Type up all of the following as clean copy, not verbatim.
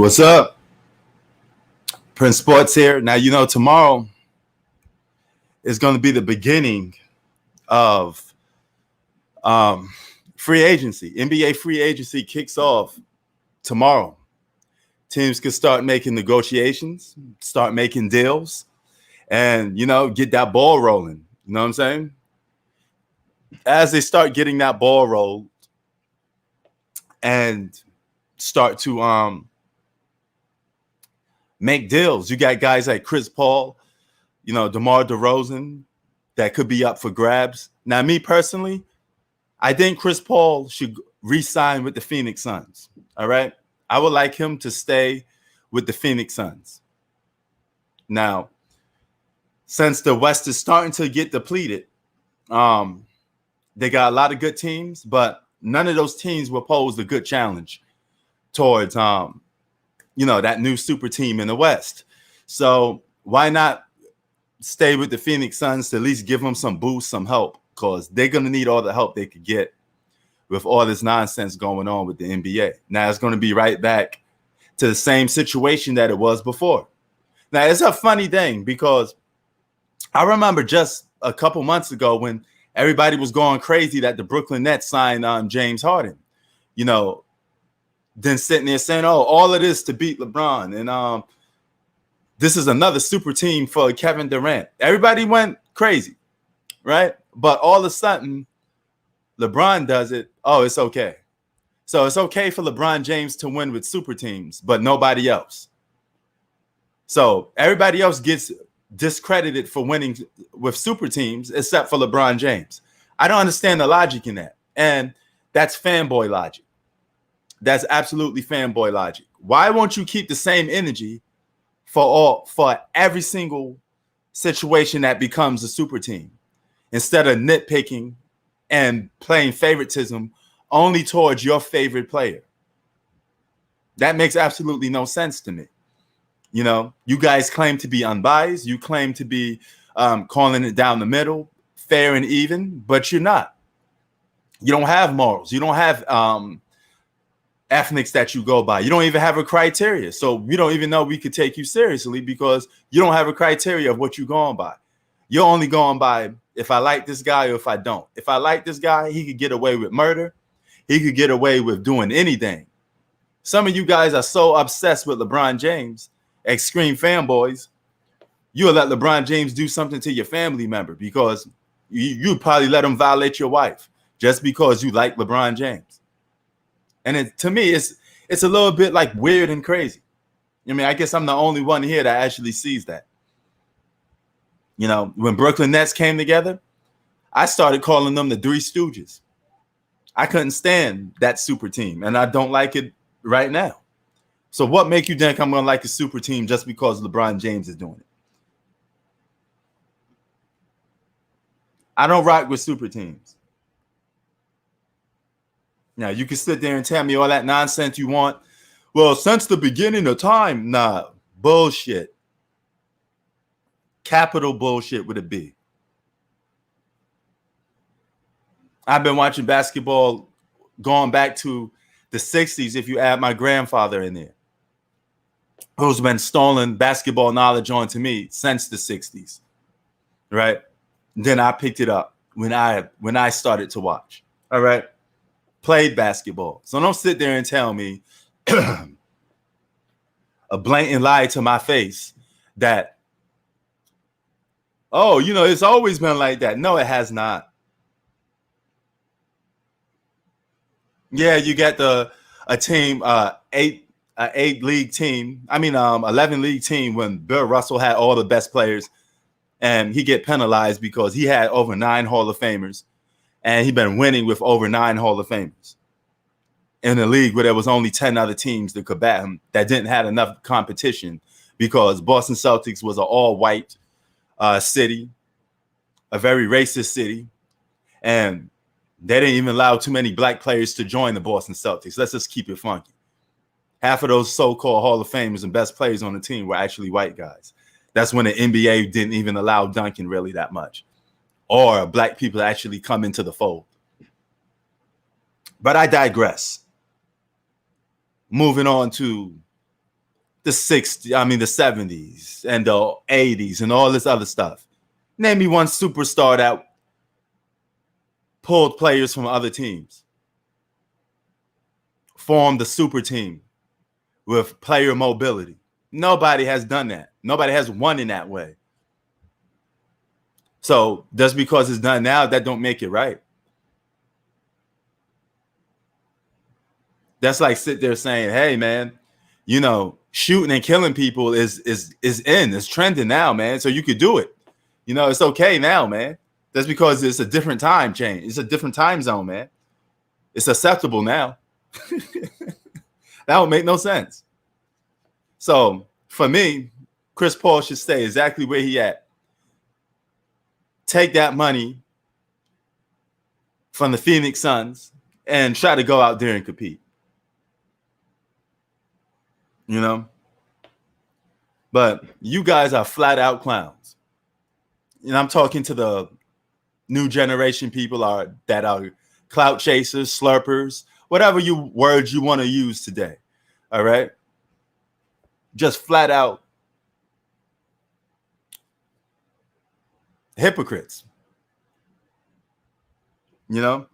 What's up? Prince Sports here. Now, tomorrow is going to be the beginning of free agency. NBA free agency kicks off tomorrow. Teams can start making negotiations, start making deals, and, get that ball rolling. You know what I'm saying? As they start getting that ball rolled and start to make deals. You got guys like Chris Paul, DeMar DeRozan that could be up for grabs. Now, me personally, I think Chris Paul should re-sign with the Phoenix Suns. All right. I would like him to stay with the Phoenix Suns. Now, since the West is starting to get depleted, they got a lot of good teams, but none of those teams will pose a good challenge towards that new super team in the West. So why not stay with the Phoenix Suns to at least give them some boost, some help, because they're going to need all the help they could get with all this nonsense going on with the NBA. Now it's going to be right back to the same situation that it was before. Now, it's a funny thing because I remember just a couple months ago when everybody was going crazy that the Brooklyn Nets signed James Harden, then sitting there saying, oh, all of this to beat LeBron. And this is another super team for Kevin Durant. Everybody went crazy, right? But all of a sudden, LeBron does it. Oh, it's okay. So it's okay for LeBron James to win with super teams, but nobody else. So everybody else gets discredited for winning with super teams except for LeBron James. I don't understand the logic in that. And that's fanboy logic. That's absolutely fanboy logic. Why won't you keep the same energy for every single situation that becomes a super team instead of nitpicking and playing favoritism only towards your favorite player? That makes absolutely no sense to me. You guys claim to be unbiased. You claim to be calling it down the middle, fair and even, but you're not. You don't have morals. You don't have ethnics that you go by. You don't even have a criteria. So we don't even know we could take you seriously because you don't have a criteria of what you're going by. You're only going by if I like this guy or if I don't. If I like this guy, he could get away with murder. He could get away with doing anything. Some of you guys are so obsessed with LeBron James, extreme fanboys, you'll let LeBron James do something to your family member because you'd probably let him violate your wife just because you like LeBron James. And to me, it's a little bit like weird and crazy. I guess I'm the only one here that actually sees that. When Brooklyn Nets came together, I started calling them the Three Stooges. I couldn't stand that super team, and I don't like it right now. So what make you think I'm going to like a super team just because LeBron James is doing it? I don't rock with super teams. Now, you can sit there and tell me all that nonsense you want. Well, since the beginning of time, nah, bullshit. Capital bullshit with a B. I've been watching basketball going back to the 60s, if you add my grandfather in there, who's been stolen basketball knowledge onto me since the 60s, right? Then I picked it up when I started to watch, all right? Played basketball. So don't sit there and tell me a blatant lie to my face that, oh, it's always been like that. No, it has not. Yeah, you got a team, 8-league team. 11-league team when Bill Russell had all the best players, and he get penalized because he had over 9 Hall of Famers, and he'd been winning with over 9 Hall of Famers in a league where there was only 10 other teams that could bat him that didn't have enough competition because Boston Celtics was an all-white city, a very racist city, and they didn't even allow too many black players to join the Boston Celtics. Let's just keep it funky. Half of those so-called Hall of Famers and best players on the team were actually white guys. That's when the NBA didn't even allow Duncan really that much, or black people actually come into the fold. But I digress. Moving on to the 60s, I mean the 70s and the 80s and all this other stuff. Name me one superstar that pulled players from other teams, formed a super team with player mobility. Nobody has done that. Nobody has won in that way. So just because it's done now, that don't make it right. That's like sit there saying, hey, man, you know, shooting and killing people is it's trending now, man. So you could do it. You know, it's okay now, man. That's because it's a different time change. It's a different time zone, man. It's acceptable now. That would make no sense. So for me, Chris Paul should stay exactly where he at. Take that money from the Phoenix Suns and try to go out there and compete. You know? But you guys are flat out clowns. And I'm talking to the new generation people that are clout chasers, slurpers, whatever words you want to use today. All right? Just flat out hypocrites. You know?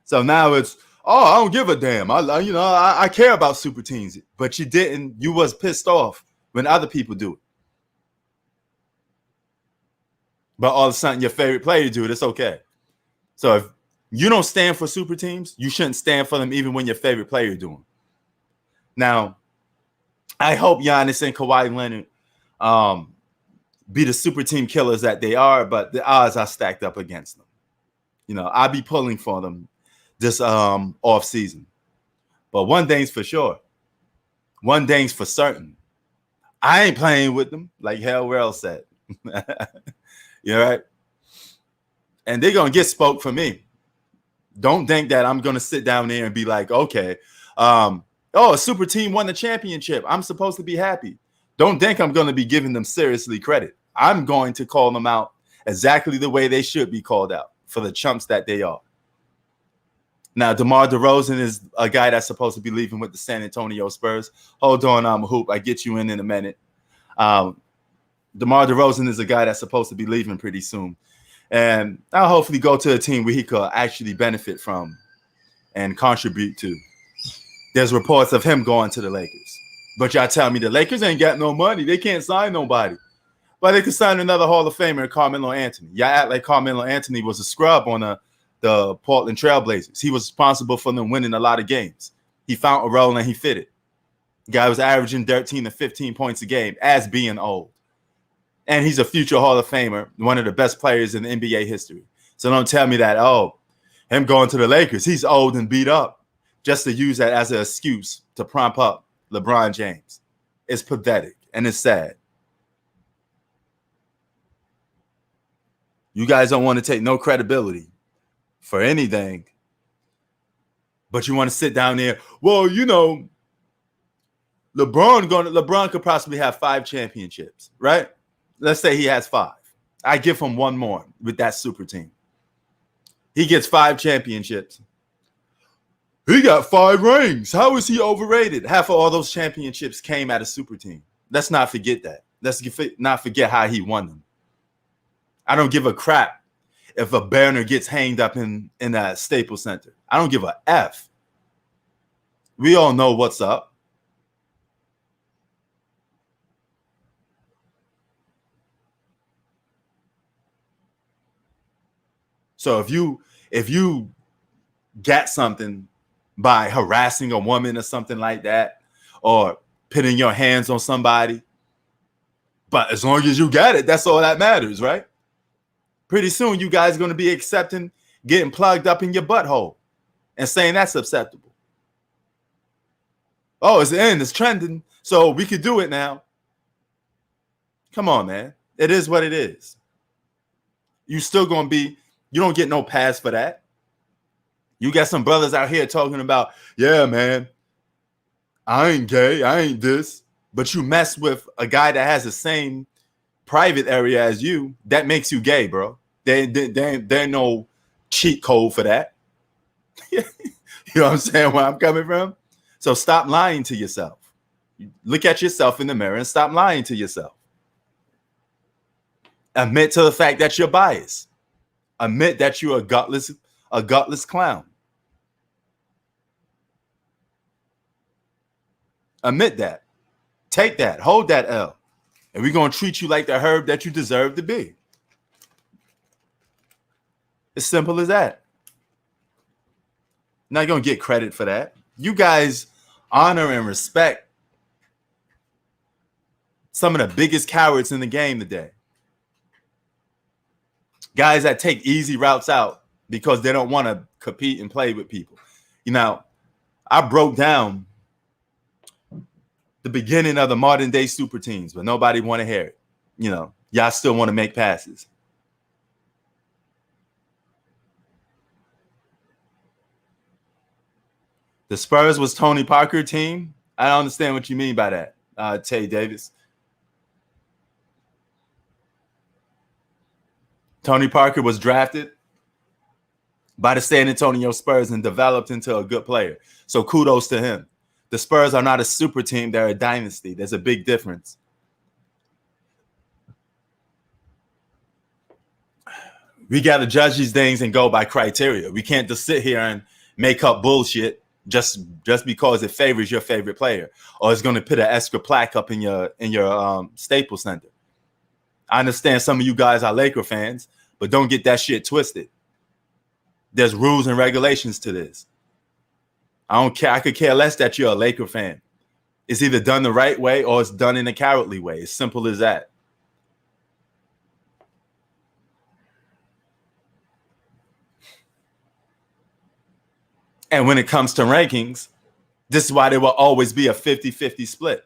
So now it's, oh, I don't give a damn. I care about super teams. But you didn't. You was pissed off when other people do it. But all of a sudden your favorite player do it. It's okay. So if you don't stand for super teams, you shouldn't stand for them even when your favorite player do them. Now, I hope Giannis and Kawhi Leonard be the super team killers that they are, but the odds are stacked up against them. You know, I'll be pulling for them this off season. But one thing's for sure. One thing's for certain. I ain't playing with them, like Hellwell said. You right? And they're going to get spoke for me. Don't think that I'm going to sit down there and be like, okay, a super team won the championship. I'm supposed to be happy. Don't think I'm going to be giving them seriously credit. I'm going to call them out exactly the way they should be called out for the chumps that they are. Now, Demar Derozan is a guy that's supposed to be leaving with the San Antonio Spurs. Hold on, I'm a hoop. I get you in a minute. DeMar DeRozan is a guy that's supposed to be leaving pretty soon. And I'll hopefully go to a team where he could actually benefit from and contribute to. There's reports of him going to the Lakers. But y'all tell me the Lakers ain't got no money. They can't sign nobody. But they could sign another Hall of Famer, Carmelo Anthony. Y'all act like Carmelo Anthony was a scrub on the Portland Trailblazers. He was responsible for them winning a lot of games. He found a role and he fitted. The guy was averaging 13 to 15 points a game as being old. And he's a future Hall of Famer, one of the best players in the NBA history. So don't tell me that, him going to the Lakers, he's old and beat up, just to use that as an excuse to prop up LeBron James. It's pathetic and it's sad. You guys don't want to take no credibility for anything, but you want to sit down there. Well, you know, LeBron could possibly have 5 championships, right? Let's say he has 5. I give him one more with that super team. He gets 5 championships. He got 5 rings. How is he overrated? Half of all those championships came at a super team. Let's not forget that. Let's not forget how he won them. I don't give a crap if a banner gets hanged up in that Staples Center. I don't give a F. We all know what's up. So if you get something by harassing a woman or something like that, or putting your hands on somebody, but as long as you get it, that's all that matters, right? Pretty soon you guys are going to be accepting getting plugged up in your butthole and saying that's acceptable. Oh, it's in, it's trending, so we could do it now. Come on, man. It is what it is. You still going to be, you don't get no pass for that. You got some brothers out here talking about, yeah, man, I ain't gay, I ain't this. But you mess with a guy that has the same private area as you, that makes you gay, bro. There ain't no cheat code for that. You know what I'm saying? Where I'm coming from? So stop lying to yourself. Look at yourself in the mirror and stop lying to yourself. Admit to the fact that you're biased. Admit that you're a gutless clown. Admit that. Take that. Hold that L. And we're going to treat you like the herb that you deserve to be. As simple as that. Not going to get credit for that. You guys honor and respect some of the biggest cowards in the game today. Guys that take easy routes out because they don't want to compete and play with people. You know, I broke down the beginning of the modern day super teams, but nobody want to hear it. You know, y'all still want to make passes. The Spurs was Tony Parker team. I don't understand what you mean by that, Tay Davis. Tony Parker was drafted by the San Antonio Spurs and developed into a good player. So kudos to him. The Spurs are not a super team. They're a dynasty. There's a big difference. We got to judge these things and go by criteria. We can't just sit here and make up bullshit just because it favors your favorite player or it's going to put an extra plaque up in your Staples Center. I understand some of you guys are Laker fans, but don't get that shit twisted. There's rules and regulations to this. I don't care. I could care less that you're a Laker fan. It's either done the right way or it's done in a cowardly way. It's simple as that. And when it comes to rankings, this is why there will always be a 50-50 split.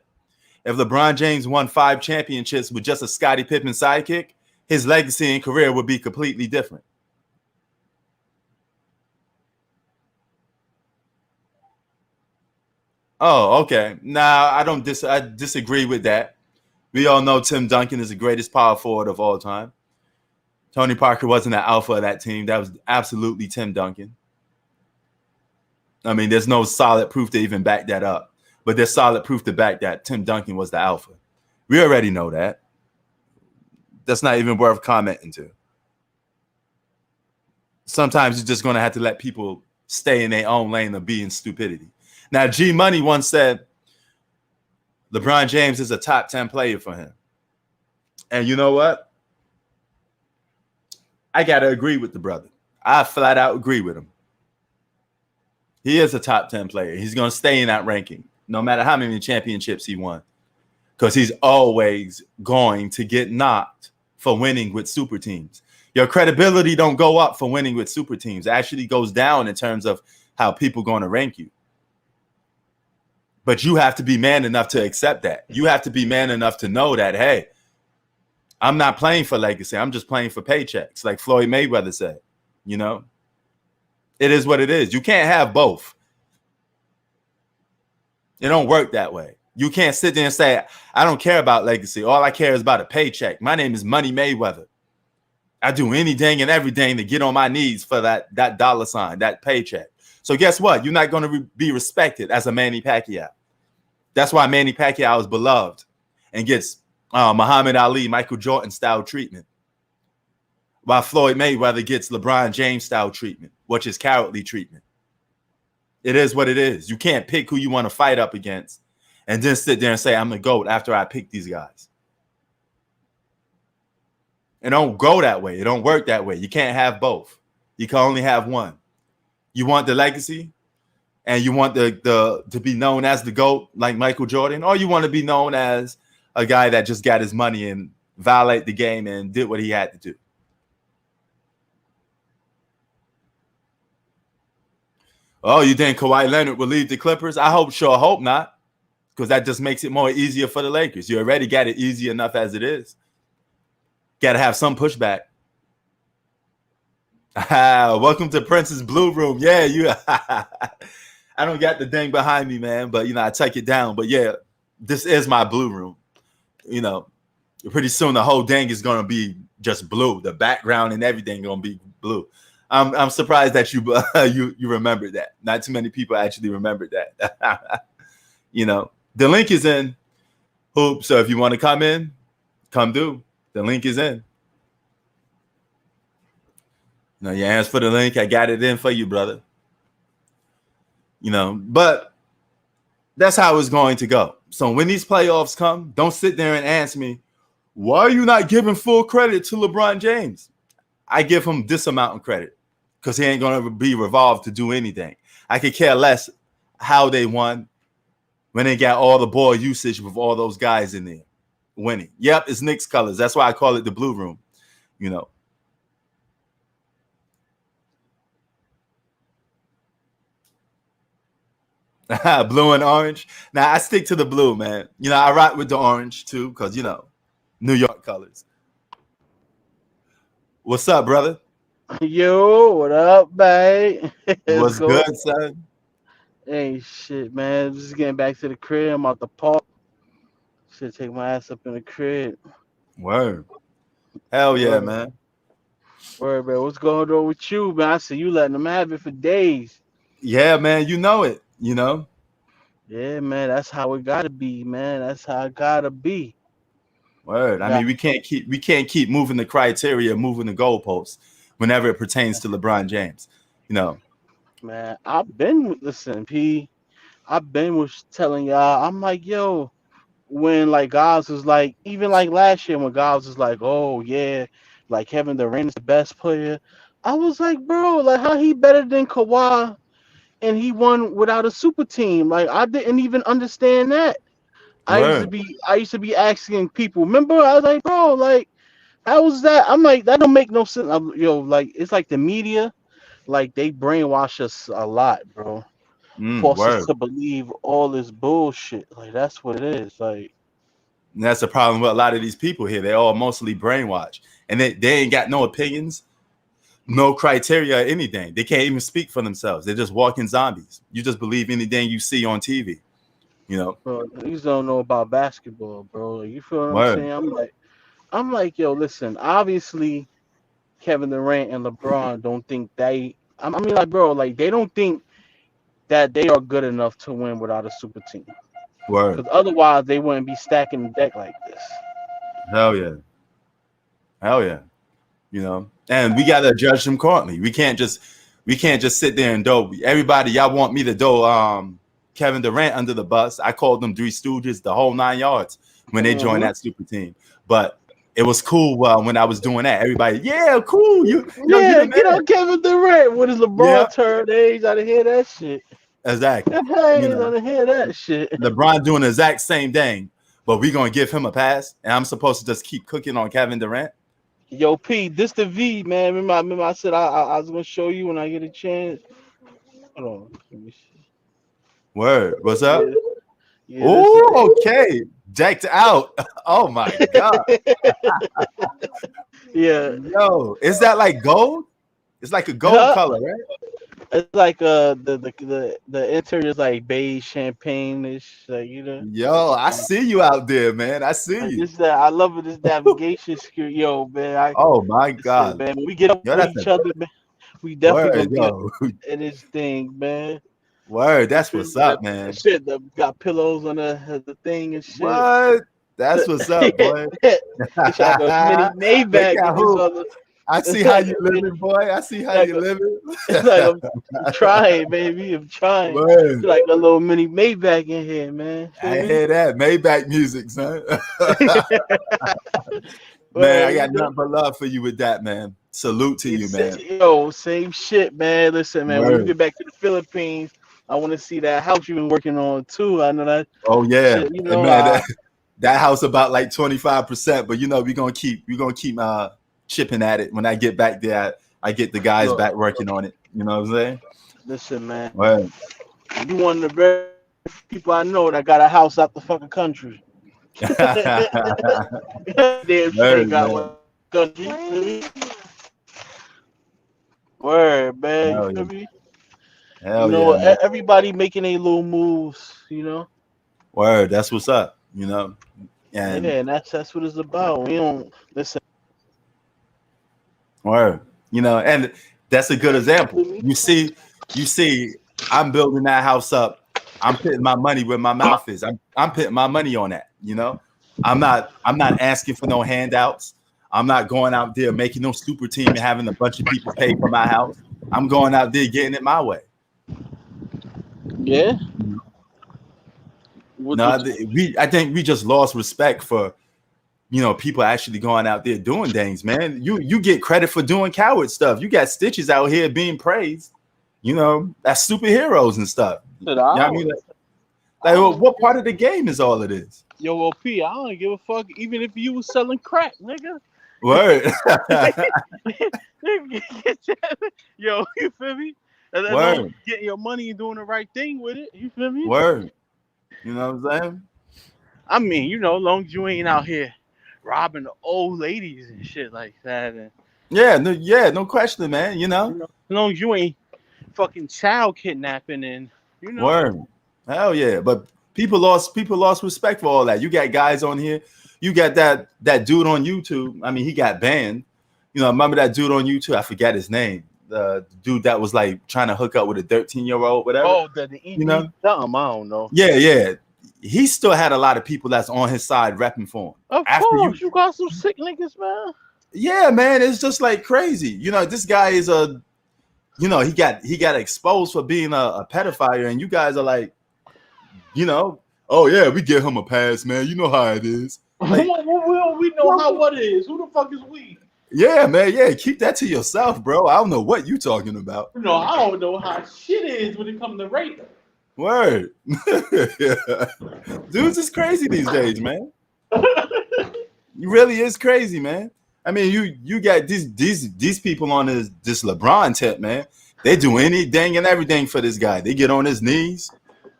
If LeBron James won 5 championships with just a Scottie Pippen sidekick, his legacy and career would be completely different. Oh, okay. Nah, I disagree with that. We all know Tim Duncan is the greatest power forward of all time. Tony Parker wasn't the alpha of that team. That was absolutely Tim Duncan. I mean, there's no solid proof to even back that up. But there's solid proof to back that Tim Duncan was the alpha. We already know that. That's not even worth commenting to. Sometimes you're just going to have to let people stay in their own lane of being stupidity. Now, G Money once said LeBron James is a top 10 player for him. And you know what? I got to agree with the brother. I flat out agree with him. He is a top 10 player. He's going to stay in that ranking, no matter how many championships he won, because he's always going to get knocked for winning with super teams. Your credibility don't go up for winning with super teams. It actually goes down in terms of how people going to rank you. But you have to be man enough to accept that. You have to be man enough to know that, hey, I'm not playing for legacy. I'm just playing for paychecks, like Floyd Mayweather said. You know, it is what it is. You can't have both. It don't work that way. You can't sit there and say, I don't care about legacy. All I care is about a paycheck. My name is Money Mayweather. I do anything and everything to get on my knees for that dollar sign, that paycheck. So guess what? You're not going to be respected as a Manny Pacquiao. That's why Manny Pacquiao is beloved and gets Muhammad Ali, Michael Jordan style treatment, while Floyd Mayweather gets LeBron James style treatment, which is cowardly treatment. It is what it is. You can't pick who you want to fight up against and then sit there and say, I'm the GOAT after I pick these guys. It don't go that way. It don't work that way. You can't have both. You can only have one. You want the legacy and you want the to be known as the GOAT like Michael Jordan, or you want to be known as a guy that just got his money and violate the game and did what he had to do. Oh, you think Kawhi Leonard will leave the Clippers? I hope not, because that just makes it more easier for the Lakers. You already got it easy enough as it is. Got to have some pushback. Welcome to Prince's Blue Room. Yeah, you. I don't got the thing behind me, man, but I take it down. But yeah, this is my blue room. Pretty soon the whole thing is gonna be just blue. The background and everything gonna be blue. I'm surprised that you remembered that. Not too many people actually remembered that. The link is in Hoop. So if you want to come in, come do. The link is in. You know, your hands for the link. I got it in for you, brother. You know, but that's how it's going to go. So when these playoffs come, don't sit there and ask me, why are you not giving full credit to LeBron James? I give him this amount of credit because he ain't going to be revolved to do anything. I could care less how they won when they got all the ball usage with all those guys in there winning. Yep, it's Knicks colors. That's why I call it the blue room, you know. Blue and orange. Now, I stick to the blue, man. You know, I rock with the orange, too, because, you know, New York colors. What's up, brother? Yo, what up, babe? Let's What's go. good, son? Hey, shit, man. Just getting back to the crib. I'm out the park. Should take my ass up in the crib. Word. Hell yeah, Word, man. word, man. What's going on with you, man? I see you letting them have it for days. Yeah, man, you know it, you know. Yeah, man. That's how it gotta be, man. That's how it gotta be. Word. I Yeah, mean, we can't keep moving the criteria, moving the goalposts whenever it pertains to LeBron James. You know. man. Listen, P. I've been was telling y'all. I'm like, yo. When like guys was like, even like last year when guys was like, oh yeah, like Kevin Durant is the best player. I was like, bro, like how he better than Kawhi and he won without a super team. Like I didn't even understand that. Word. I used to be asking people. Remember, I was like, bro, like how was that? I'm like, that don't make no sense. Like it's like the media, like they brainwash us a lot, bro. Force us Word. to believe all this bullshit. Like that's what it is. Like And that's the problem with a lot of these people here. They're all mostly brainwashed. And they ain't got no opinions, no criteria, or anything. They can't even speak for themselves. They're just walking zombies. You just believe anything you see on TV, you know. bro, these don't know about basketball, bro. You feel what I'm Word. saying? I'm like, yo, listen. Obviously, Kevin Durant and LeBron don't think I mean, like, bro, like they don't think that they are good enough to win without a super team. Word. Because otherwise, they wouldn't be stacking the deck like this. Hell yeah. Hell yeah. You know, and we gotta judge them accordingly. We can't just sit there and dope everybody. Y'all want me to do Kevin Durant under the bus? I called them Three Stooges, the whole 9 yards when they joined Hmm. that super team. But it was cool when I was doing that. Everybody, yeah, cool. You Yeah, the get man. on Kevin Durant. When is Yeah, LeBron turn age? I didn't hear that shit. exactly. Hey, You I know, didn't hear that shit. LeBron doing the exact same thing, but we gonna give him a pass, and I'm supposed to just keep cooking on Kevin Durant. Yo, P, this the V, man. Remember I said I was gonna show you when I get a chance. Hold on. Let me see. Word, what's up? Yeah, yeah, this is Oh, okay. Decked out. Oh my God. yeah. Yo, is that like gold? It's like a gold Huh? color, right? It's like the interior is like beige champagne-ish, like Yo, I see you out there, man. I see like you. this that I love it. This navigation skill, yo, man. I Oh my listen, God. man. When we get up Yo, with that's a each other, man, we definitely word, gonna be yo. in this thing, man. Word, You that's feel what's me? up, That man. shit that got pillows on the thing and shit. What? That's what's up, boy. It's like a mini Look Maybach at in this who. other. I It's see how like you a, living, boy. I see how like you a, living. it's like I'm trying, baby. I'm trying. It's Word. like a little mini Maybach in here, man. Feel I me? hear that. Maybach music, son. Man, Well, I got nothing but love for you with that, man. Salute to you, it's man. yo, same shit, man. Listen, man. When you Word. get back to the Philippines, I want to see that house you've been working on too. I know that Oh yeah, shit. and man, that house about like 25%, but you know we gonna keep chipping at it. When I get back there, I get the guys Look, back working on it. You know what I'm saying? listen, man. Word. You one of the very few people I know that got a house out the fucking country. Damn shit ain't Word, got one man. out the country. Feel me? Word, man. You Hell feel yeah. me? Hell yeah, man. Everybody making a little moves. You know. Word. That's what's up. You know, Yeah, and and that's what it's about. We don't listen. word. You know, and that's a good example. Feel me? You see, I'm building that house up I'm putting my money where my mouth is. I'm putting my money on that. You know, I'm not asking for no handouts. I'm not going out there making no super team and having a bunch of people pay for my house. I'm going out there getting it my way. Yeah. No, I think we just lost respect for, you know, people actually going out there doing things, man. You get credit for doing coward stuff. You got Stitches out here being praised, you know, as superheroes and stuff. You know what I mean? Like what part of the game is all of this? Yo, OP, I don't give a fuck even if you was selling crack, nigga. Word. Yo, you feel me? And Word. Getting your money and doing the right thing with it. You feel me? Word. You know what I'm saying? I mean, you know, long as you ain't out here robbing the old ladies and shit like that. And, no question, man. You know, as long as you ain't fucking child kidnapping and you know. Word. Hell yeah. But people lost respect for all that. You got guys on here. You got that dude on YouTube. I mean, he got banned. You know, remember that dude on YouTube? I forget his name. The dude that was like trying to hook up with a 13-year-old, whatever. Oh, you know, something, I don't know. Yeah. He still had a lot of people that's on his side repping for him. Of course, you got some sick niggas, man. Yeah, man, it's just like crazy. You know, this guy is he got exposed for being a pedophile, and you guys are like, you know, oh yeah, we give him a pass, man. You know how it is. Like, we know how what it is. Who the fuck is we? Yeah, man. Yeah, keep that to yourself, bro. I don't know what you talking about. No, I don't know how shit is when it comes to rape. Word. Dudes is crazy these days, man. He really is crazy, man. I mean, you got these people on this LeBron tip, man. They do anything and everything for this guy. They get on his knees,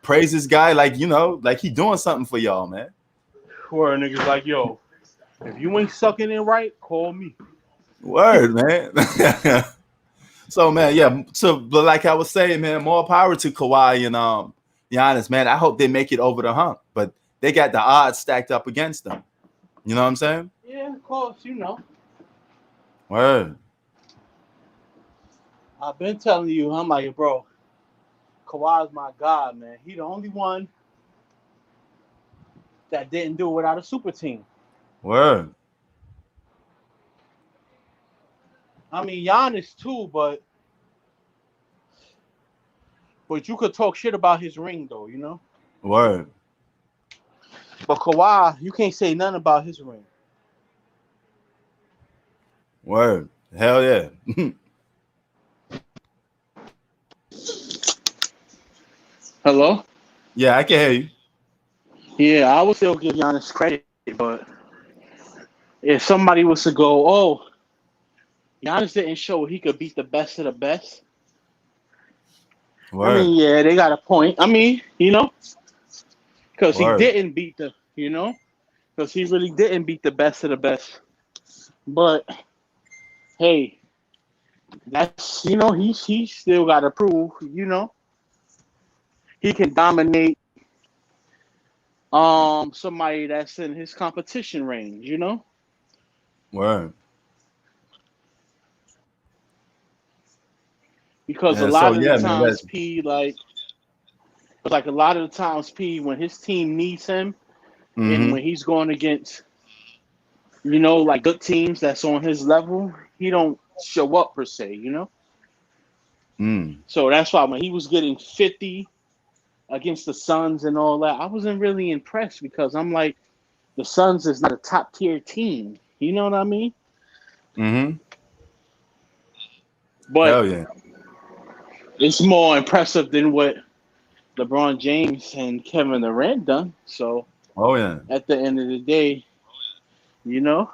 praise this guy like, you know, like he doing something for y'all, man. Where niggas like, yo, if you ain't sucking it right, call me. Word, man. So, man, yeah. So, but like I was saying, man, more power to Kawhi and Giannis, man. I hope they make it over the hump, but they got the odds stacked up against them. You know what I'm saying? Yeah, of course, you know. Word. I've been telling you, I'm like, bro, Kawhi's my God, man. He the only one that didn't do it without a super team. Word. I mean, Giannis too, but you could talk shit about his ring, though, you know? Word. But Kawhi, you can't say nothing about his ring. Word. Hell yeah. Hello? Yeah, I can hear you. Yeah, I would still give Giannis credit, but if somebody was to go, oh, Giannis didn't show he could beat the best of the best. Word. I mean, yeah, they got a point. I mean, you know, because he didn't beat the, you know, because he really didn't beat the best of the best. But hey, that's, you know, he still got to prove, you know, he can dominate somebody that's in his competition range, you know. Word. Because a lot of the times, P, like a lot of the times, P, when his team needs him, and when he's going against, you know, like good teams that's on his level, he don't show up per se, you know. So that's why when he was getting 50 against the Suns and all that, I wasn't really impressed because I'm like, the Suns is not a top tier team. You know what I mean? But hell yeah. It's more impressive than what LeBron James and Kevin Durant done. So, at the end of the day, you know,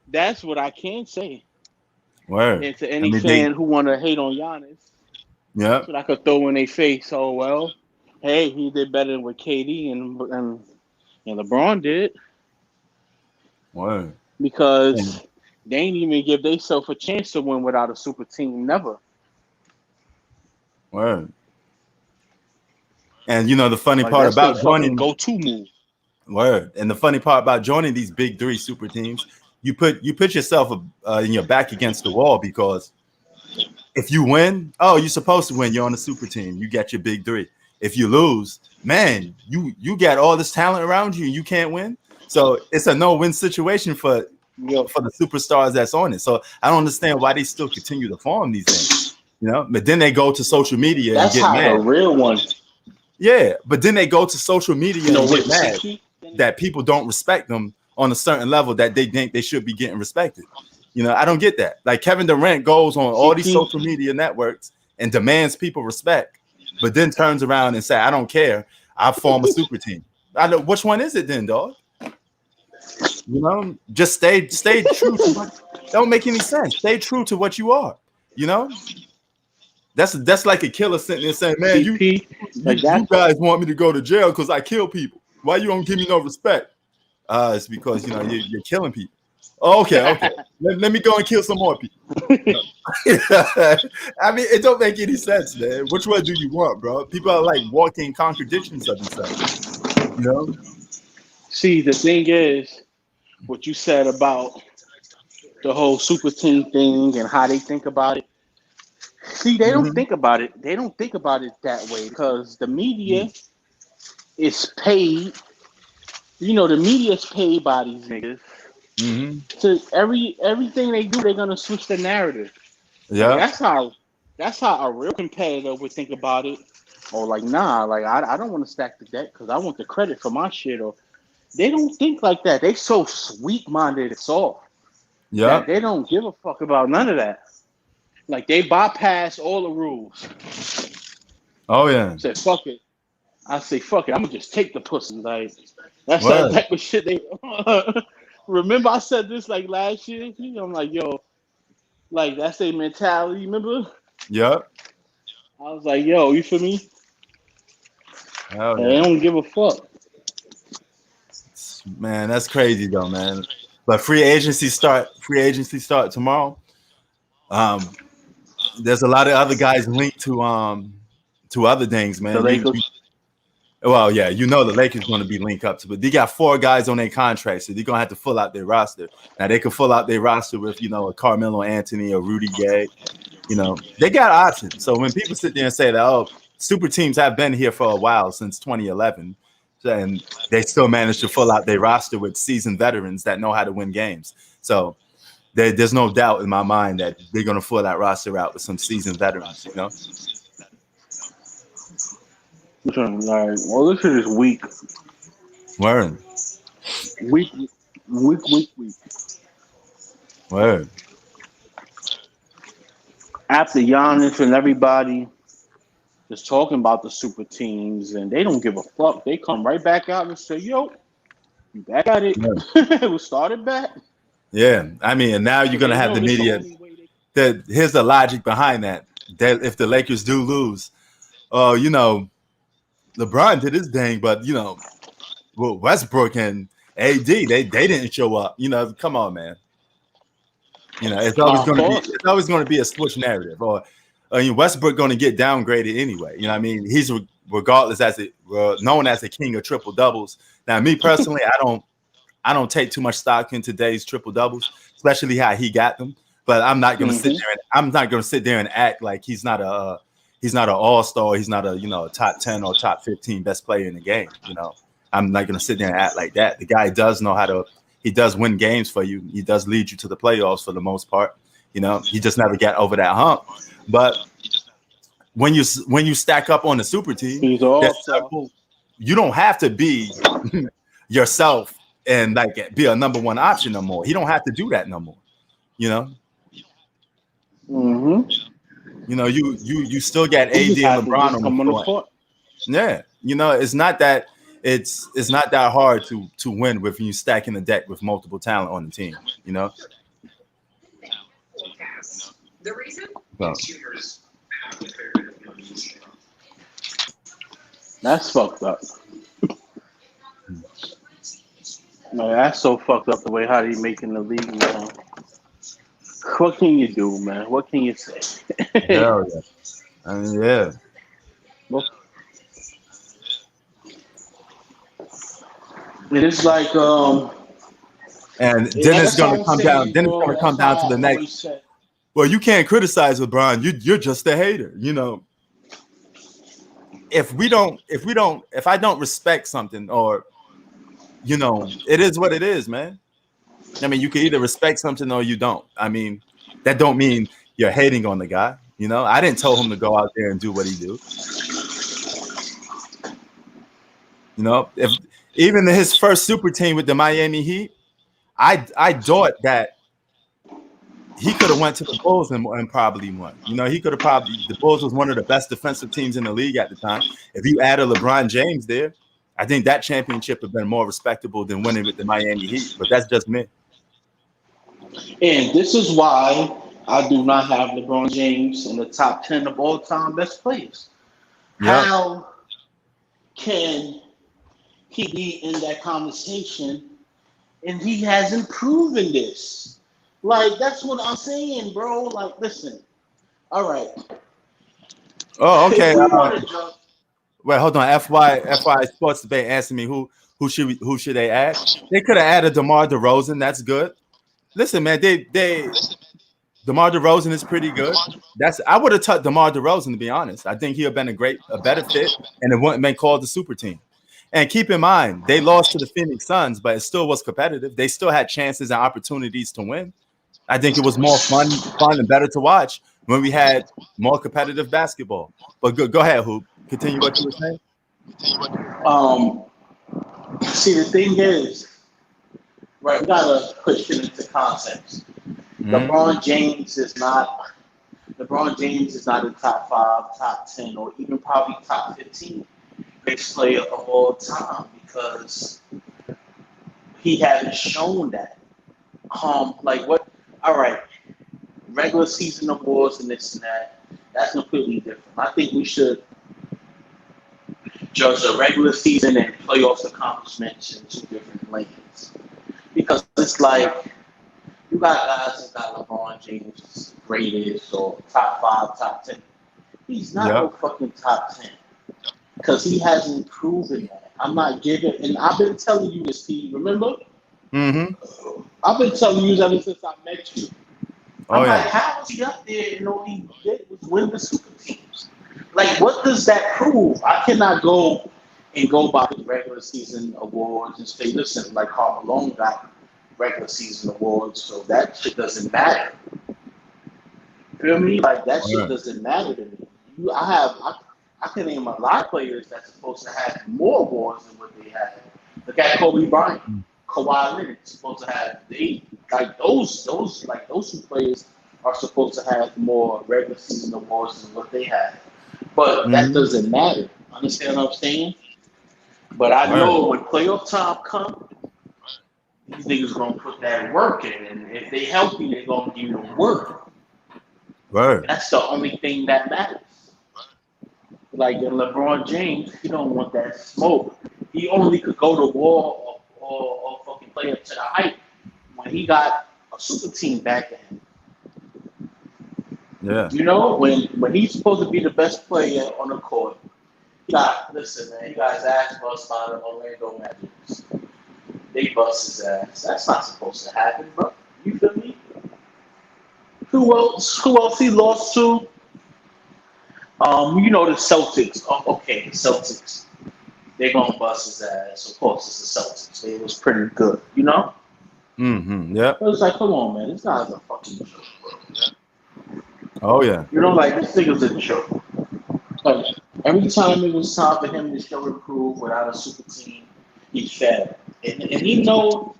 that's what I can say. Word. And to any fan who want to hate on Giannis, that's what I could throw in their face. Oh, well, hey, he did better than what KD and LeBron did. Word. Because they ain't even give themselves a chance to win without a super team. Never. Word. And you know the funny part about joining go-to move. Word. And the funny part about joining these big three super teams, you put yourself in your back against the wall because if you win, you're supposed to win. You're on the super team. You got your big three. if you lose, man, you got all this talent around you and you can't win. So it's a no-win situation for the superstars that's on it. So I don't understand why they still continue to form these things, you know. But then they go to social media and get mad. The real one. Yeah, but then they go to social media and get mad that people don't respect them on a certain level that they think they should be getting respected. You know, I don't get that. Like Kevin Durant goes on all these social media networks and demands people respect, but then turns around and say, "I don't care. I form a super team." I know which one is it then, dog? You know, just stay true to what don't make any sense. Stay true to what you are. You know, that's like a killer sitting there saying, "Man, you guys want me to go to jail because I kill people. Why you don't give me no respect?" It's because, you know, you're killing people. Okay. Let me go and kill some more people. I mean, it don't make any sense, man. Which one do you want, bro? People are like walking contradictions of themselves. You know? See, the thing is, what you said about the whole super team thing and how they think about it. See, they don't think about it. They don't think about it that way because the media is paid. You know, the media is paid by these niggas. So everything they do, they're gonna switch the narrative. Yeah, like, that's how a real competitor would think about it. Or like, nah, like I don't want to stack the deck because I want the credit for my shit. Or they don't think like that. They so sweet minded. It's all. Yeah, they don't give a fuck about none of that. Like they bypass all the rules. Oh yeah. Say fuck it. I say fuck it. I'm gonna just take the pussy. Like that's that type of shit. They remember I said this like last year. I'm like, yo, like that's their mentality. Remember? Yep. I was like, yo, you feel me? Oh, yeah. They don't give a fuck. Man, that's crazy though, man. But free agency start tomorrow. There's a lot of other guys linked to other things, man. The Lakers. Well, yeah, you know the Lakers going to be linked up to, but they got 4 guys on their contract, so they're going to have to fill out their roster. Now they can fill out their roster with, you know, a Carmelo Anthony or Rudy Gay. You know, they got options. So when people sit there and say that, oh, super teams have been here for a while since 2011, and they still manage to fill out their roster with seasoned veterans that know how to win games. So there's no doubt in my mind that they're going to fill that roster out with some seasoned veterans, you know? Like, well, this shit is weak. Word. Weak. Word. After Giannis and everybody is talking about the super teams and they don't give a fuck, they come right back out and say, yo, you back at it. Yeah. We started back. Yeah. I mean, and now you're going to have the media. Here's the logic behind that. That if the Lakers do lose, you know, LeBron did his thing, but, you know, Westbrook and AD, they didn't show up. You know, come on, man. You know, it's always going to be a switch narrative. Or Westbrook going to get downgraded anyway. You know what I mean? He's regardless known as the king of triple doubles. Now, me personally, I don't take too much stock in today's triple doubles, especially how he got them. But I'm not going to sit there and act like he's not an all-star. He's not a top 10 or top 15 best player in the game. You know, I'm not going to sit there and act like that. The guy does know how to. He does win games for you. He does lead you to the playoffs for the most part. You know, he just never got over that hump. But when you stack up on the super team, you don't have to be yourself and like be a number one option no more. He don't have to do that no more. You know. You know, you still got AD and LeBron on the court. Yeah, you know, it's not that hard to win with you stacking the deck with multiple talent on the team. You know. The reason that's fucked up. Man, that's so fucked up the way how they making the league now. What can you do, man? What can you say? Hell yeah. I mean, yeah. It's like and then it's gonna come down. Then it's gonna come down to the next. Well, you can't criticize LeBron. You're just a hater. You know. if I don't respect something, or it is what it is, man. I mean, you can either respect something or you don't. I mean, that don't mean you're hating on the guy. I didn't tell him to go out there and do what he do. If even his first super team with the Miami Heat, I thought that he could have went to the Bulls and probably won. He could have the Bulls was one of the best defensive teams in the league at the time. If you added LeBron James there, I think that championship would have been more respectable than winning with the Miami Heat. But that's just me. And this is why I do not have LeBron James in the top 10 of all time best players. Yep. How can he be in that conversation and he hasn't proven this? Like, that's what I'm saying, bro. Like, listen. All right. Oh, okay. Wait, hold on. FY Sports Debate answer me. Who should they add? They could have added Demar Derozan. That's good. Listen, man. Demar Derozan is pretty good. I would have took Demar Derozan, to be honest. I think he would have been a better fit, and it wouldn't been called the super team. And keep in mind, they lost to the Phoenix Suns, but it still was competitive. They still had chances and opportunities to win. I think it was more fun and better to watch when we had more competitive basketball. But go ahead, Hoop. Continue what you were saying. See, the thing is, right, we gotta push it into context. LeBron James is not in top 5, top 10, or even probably top 15 best player of all time because he hasn't shown that. Like what? All right, regular season awards and this and that. That's completely different. I think we should judge a regular season and playoffs accomplishments in 2 different lanes because it's like you got guys that got LeBron James greatest or top 5, top 10. He's not no fucking top 10 because he hasn't proven that. I'm not giving, and I've been telling you this, Steve. Remember? Mm-hmm. I've been telling you ever since I met you. I'm like, how was he up there and all he did was win the super teams? Like, what does that prove? I cannot go by the regular season awards and say, listen, like Karl Malone got regular season awards, so that shit doesn't matter. Feel me? Like, that shit doesn't matter to me. I can name a lot of players that's supposed to have more awards than what they have. Look at Kobe Bryant. Kawhi Leonard is supposed to have those 2 players are supposed to have more regular season awards than what they have. But that doesn't matter. Understand what I'm saying? But I know when playoff time comes, these niggas gonna put that work in, and if they healthy, they're gonna give you the work. Right. That's the only thing that matters. Like in LeBron James, he don't want that smoke. He only could go to war or fucking play up to the hype when he got a super team back then. Yeah. When he's supposed to be the best player on the court, listen, man, you guys ass bust by the Orlando Magic. They bust his ass. That's not supposed to happen, bro. You feel me? Who else he lost to? The Celtics. Oh, okay, the Celtics. They're gonna bust his ass. Of course, it's the Celtics. It was pretty good, Mm-hmm. Yeah. It was like, come on, man, this guy's a fucking joke, bro. Oh yeah. Like this nigga's a joke. Like every time it was time for him to show improve without a super team, he failed, and he know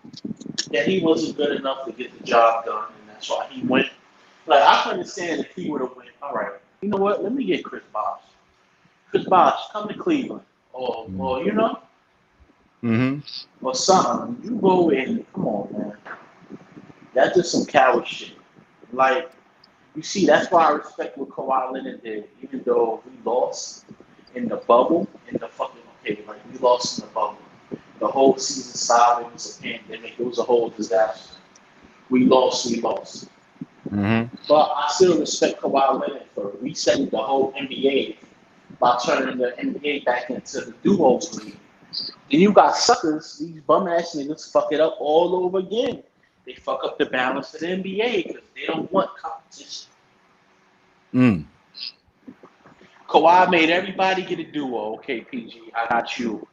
that he wasn't good enough to get the job done, and that's why he went. Like I can understand if he would have went. All right, you know what? Let me get Chris Bosh. Chris Bosh, come to Cleveland. Or or something. You go in, come on, man. That's just some coward shit. Like, you see, that's why I respect what Kawhi Leonard did, even though we lost in the bubble, we lost in the bubble. The whole season started, it was a pandemic, it was a whole disaster. We lost. Mm-hmm. But I still respect Kawhi Leonard for resetting the whole NBA by turning the NBA back into the duos league. Then you got suckers, these bum ass niggas fuck it up all over again. They fuck up the balance of the NBA because they don't want competition. Kawhi made everybody get a duo. Okay, PG, I got you.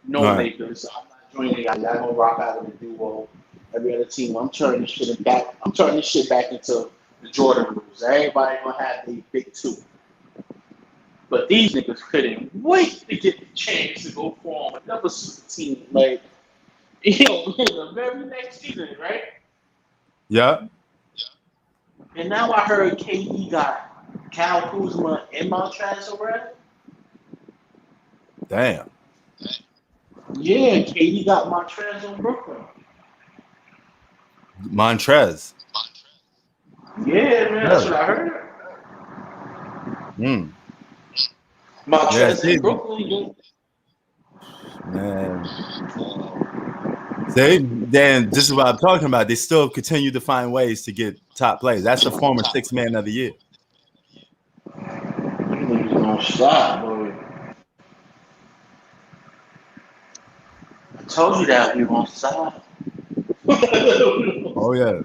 No All right. Lakers. I'm not joining y'all. Y'all gonna rock out with a duo. Every other team. I'm turning this shit back. I'm turning this shit back into the Jordan rules. Everybody gonna have the big two. But these niggas couldn't wait to get the chance to go form another super team. Like, the very next season, right? Yeah. And now I heard KD got Kyle Kuzma and Montrezl Harrell. Damn. Yeah, KD got Montrezl in Brooklyn. Montrez. Yeah, man, that's Really? what I heard. Mm. Yeah. Montrezl See, in Brooklyn. man. See, then this is what I'm talking about. They still continue to find ways to get top players. That's the former sixth man of the year. Niggas gonna stop, boy. I told you that we gonna stop. Oh yeah.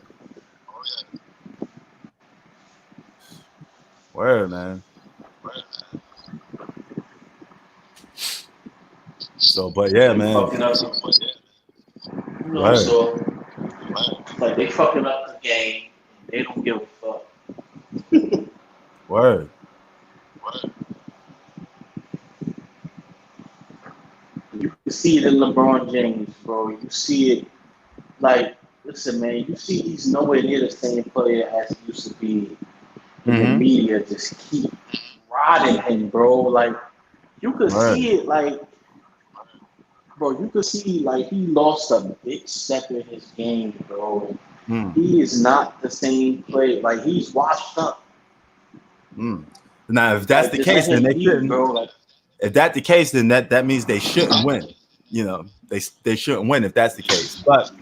Word, man. So, but yeah, man. Fucking up. You know, Word. so like they fucking up the game. They don't give a fuck. Word. You can see it in LeBron James, bro. You see it like, listen, man. You see he's nowhere near the same player as he used to be. And the Mm-hmm. media just keep rotting him, bro. Like you could Word. see it, like, bro. You could see like he lost a big step in his game, bro. Mm. He is not the same player. Like he's washed up. Mm. Now, if that's Like the just let case, then him they be, shouldn't. bro. Like If that's the case, then that means they shouldn't win. You know, they shouldn't win if that's the case. But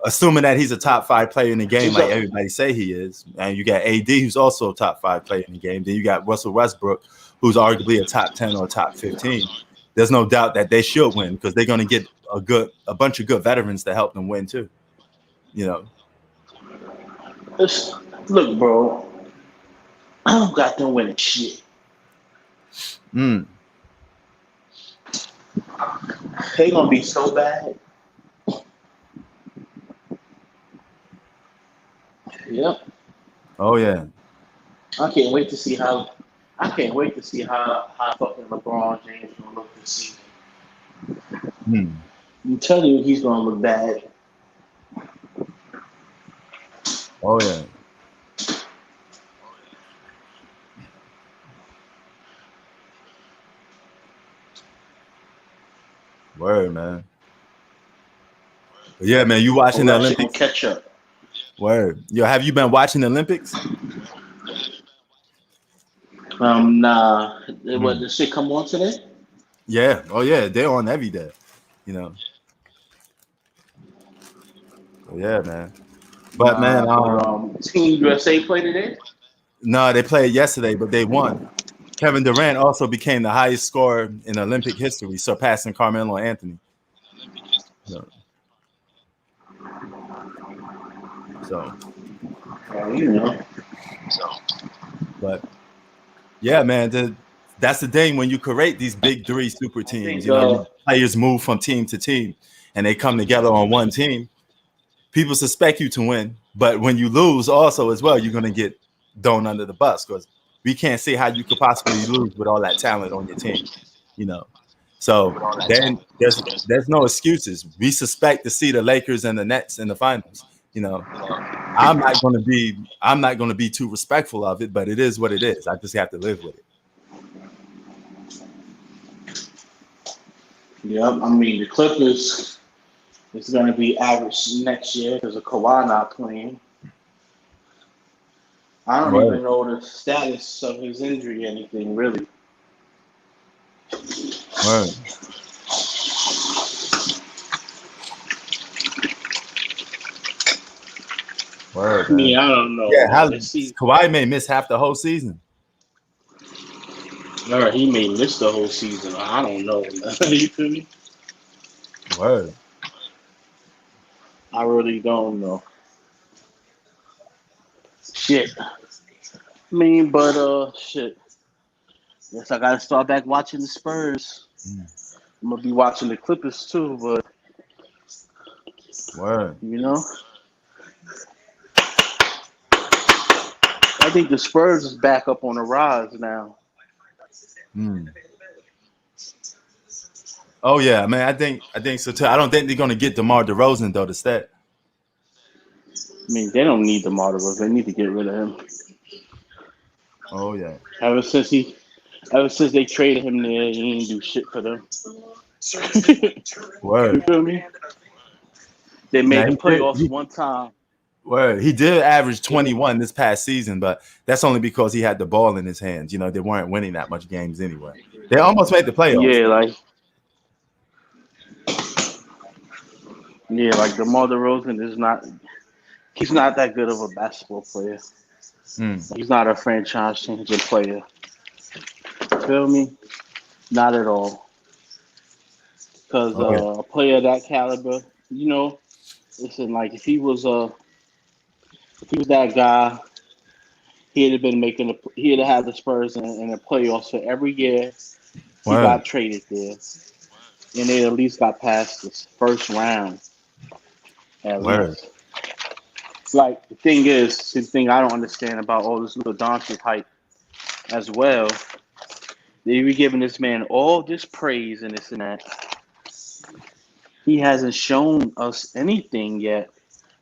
assuming that he's a top 5 player in the game, it's like a, everybody say he is, and you got AD, who's also a top 5 player in the game. Then you got Russell Westbrook, who's arguably a top 10 or top 15. There's no doubt that they should win because they're going to get a bunch of good veterans to help them win too. You know. it's, look, bro. I don't got them winning shit. Mm. They gonna be so bad. Yep. Oh yeah. I can't wait to see how. I can't wait to see how fucking LeBron James gonna look this season. Mm. I'm telling you, he's gonna look bad. Oh yeah. Word, man. But yeah, man. You watching the Or else gonna Olympics? catch up. Word. Yo, have you been watching the Olympics? Nah. What Mm. the shit come on today? Yeah. Oh yeah. They're on every day. You know. So, yeah, man. But man, Nah, but Team USA play today. no, they played yesterday, but they won. Kevin Durant also became the highest scorer in Olympic history, surpassing Carmelo Anthony. So, You know. but yeah, man, that's the thing when you create these big 3 super I teams. think. You know, players move from team to team, and they come together on one team. People suspect you to win, but when you lose, also as well, you're gonna get thrown under the bus because we can't see how you could possibly lose with all that talent on your team. You know. So then there's no excuses. We suspect to see the Lakers and the Nets in the finals. You know, I'm not going to be too respectful of it, but it is what it is. I just have to live with it. Yeah, I mean the Clippers is gonna be average next year because of Kawhi not playing. I don't Right. even know the status of his injury, anything really. Right. Word, I mean, man. I don't know, Yeah, man. Let's see. Kawhi may miss half the whole season. Or he may miss the whole season. I don't know. You feel me? Word. I really don't know. Shit. I mean, but shit. Yes, I gotta start back watching the Spurs. I'm gonna be watching the Clippers too, but Word. you know, I think the Spurs is back up on the rise now. Mm. Oh yeah, man. I think so too. I don't think they're gonna get DeMar DeRozan though to stay. I mean, they don't need DeMar DeRozan. They need to get rid of him. Oh yeah. Ever since they traded him there, he ain't do shit for them. You Word. feel me? They Now made the playoffs one time. word. He did average 21 this past season, but that's only because he had the ball in his hands. You know, they weren't winning that much games anyway. They almost made the playoffs. Like DeMar DeRozan is not. He's not that good of a basketball player. He's not a franchise changing player. Feel me? Not at all. Because a player that caliber, you know, listen, like if he was that guy, he'd have been he'd have had the Spurs in the playoffs for every year. He got traded there, and they at least got past this first round. At least. Like the thing I don't understand about all this little Duncan hype as well. They be giving this man all this praise and this and that. He hasn't shown us anything yet.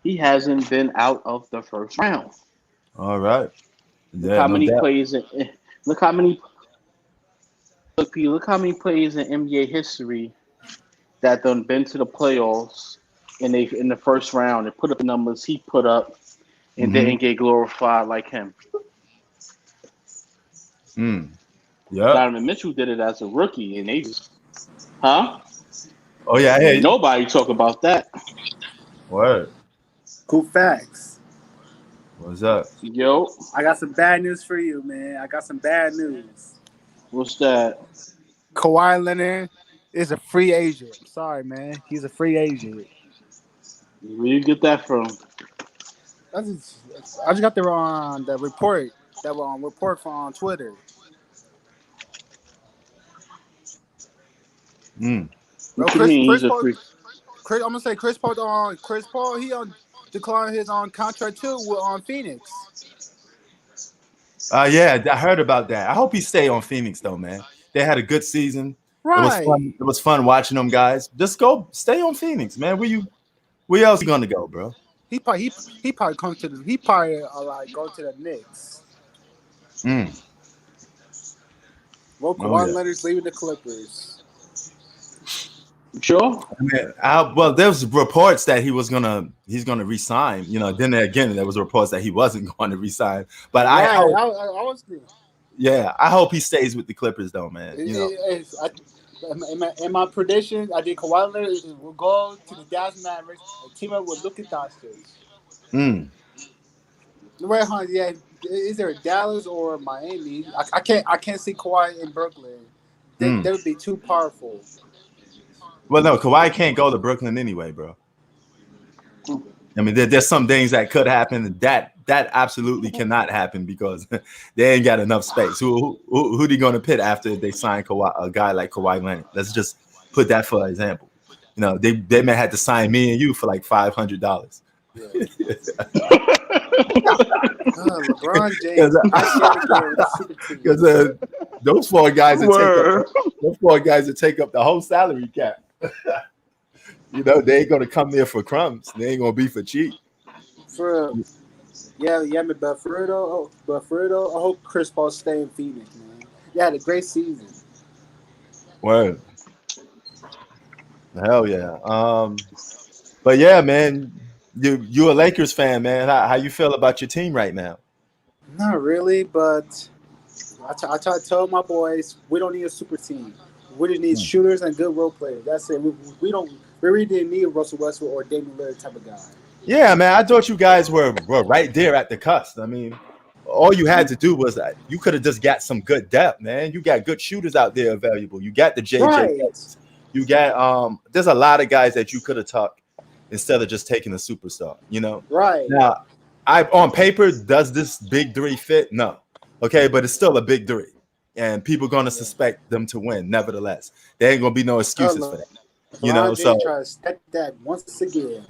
He hasn't been out of the first round. All right. Yeah, look how many plays look how many plays in NBA history that done been to the playoffs and they in the first round and put up the numbers he put up and didn't get glorified like him. Yeah. Donovan Mitchell did it as a rookie and they just Oh yeah, hey. Nobody talk about that. Word. Cool facts. What's up? Yo. I got some bad news for you, man. I got some bad news. What's that? Kawhi Leonard is a free agent. I'm sorry, man. He's a free agent. Where you get that from? I just got there on the report. That was on report from Twitter. What you mean he's a free? I'm gonna say Chris Paul. He declined his contract too on Phoenix. Yeah, I heard about that. I hope he stay on Phoenix though, man. They had a good season. Right. It was fun. It was fun watching them guys. Just stay on Phoenix, man. Where else you gonna go, bro? He probably comes to he probably like go to the Knicks. Well, Kawhi Leonard's leaving the Clippers. Sure. I mean, well, there was reports that he's gonna resign. You know, then again, there was reports that he wasn't going to resign. But I was good. Yeah, I hope he stays with the Clippers, though, man. In my prediction, I think Kawhi Leonard will go to the Dallas Mavericks and team up with Luka Doncic. Right, huh? Yeah, is there Dallas or Miami? I can't see Kawhi in Brooklyn. They would be too powerful. Well, no, Kawhi can't go to Brooklyn anyway, bro. I mean, there's some things that could happen that absolutely cannot happen because they ain't got enough space. Who they going to pit after they sign a guy like Kawhi Leonard? Let's just put that for example. You know, they may have to sign me and you for like $500. LeBron James. Because those four guys that take up the whole salary cap. You know, they ain't gonna come there for crumbs. They ain't gonna be for cheap. Yeah, but for real though, I hope Chris Paul stay in Phoenix, man. They had a great season. Word. Hell yeah. But yeah, man, you a Lakers fan, man. How you feel about your team right now? Not really, but I try to tell my boys we don't need a super team. We just need shooters and good role players. That's it. We really didn't need Russell Westbrook or Damian Lillard type of guy. Yeah, man. I thought you guys were right there at the cusp. I mean, all you had to do was that you could have just got some good depth, man. You got good shooters out there available. You got the JJ. Right. You got there's a lot of guys that you could have took instead of just taking a superstar, you know? Right. Now, on paper, does this big three fit? No. Okay, but it's still a big three. and people are gonna suspect them to win. Nevertheless, there ain't gonna be no excuses for that. You know, LeBron so James try to step that once again.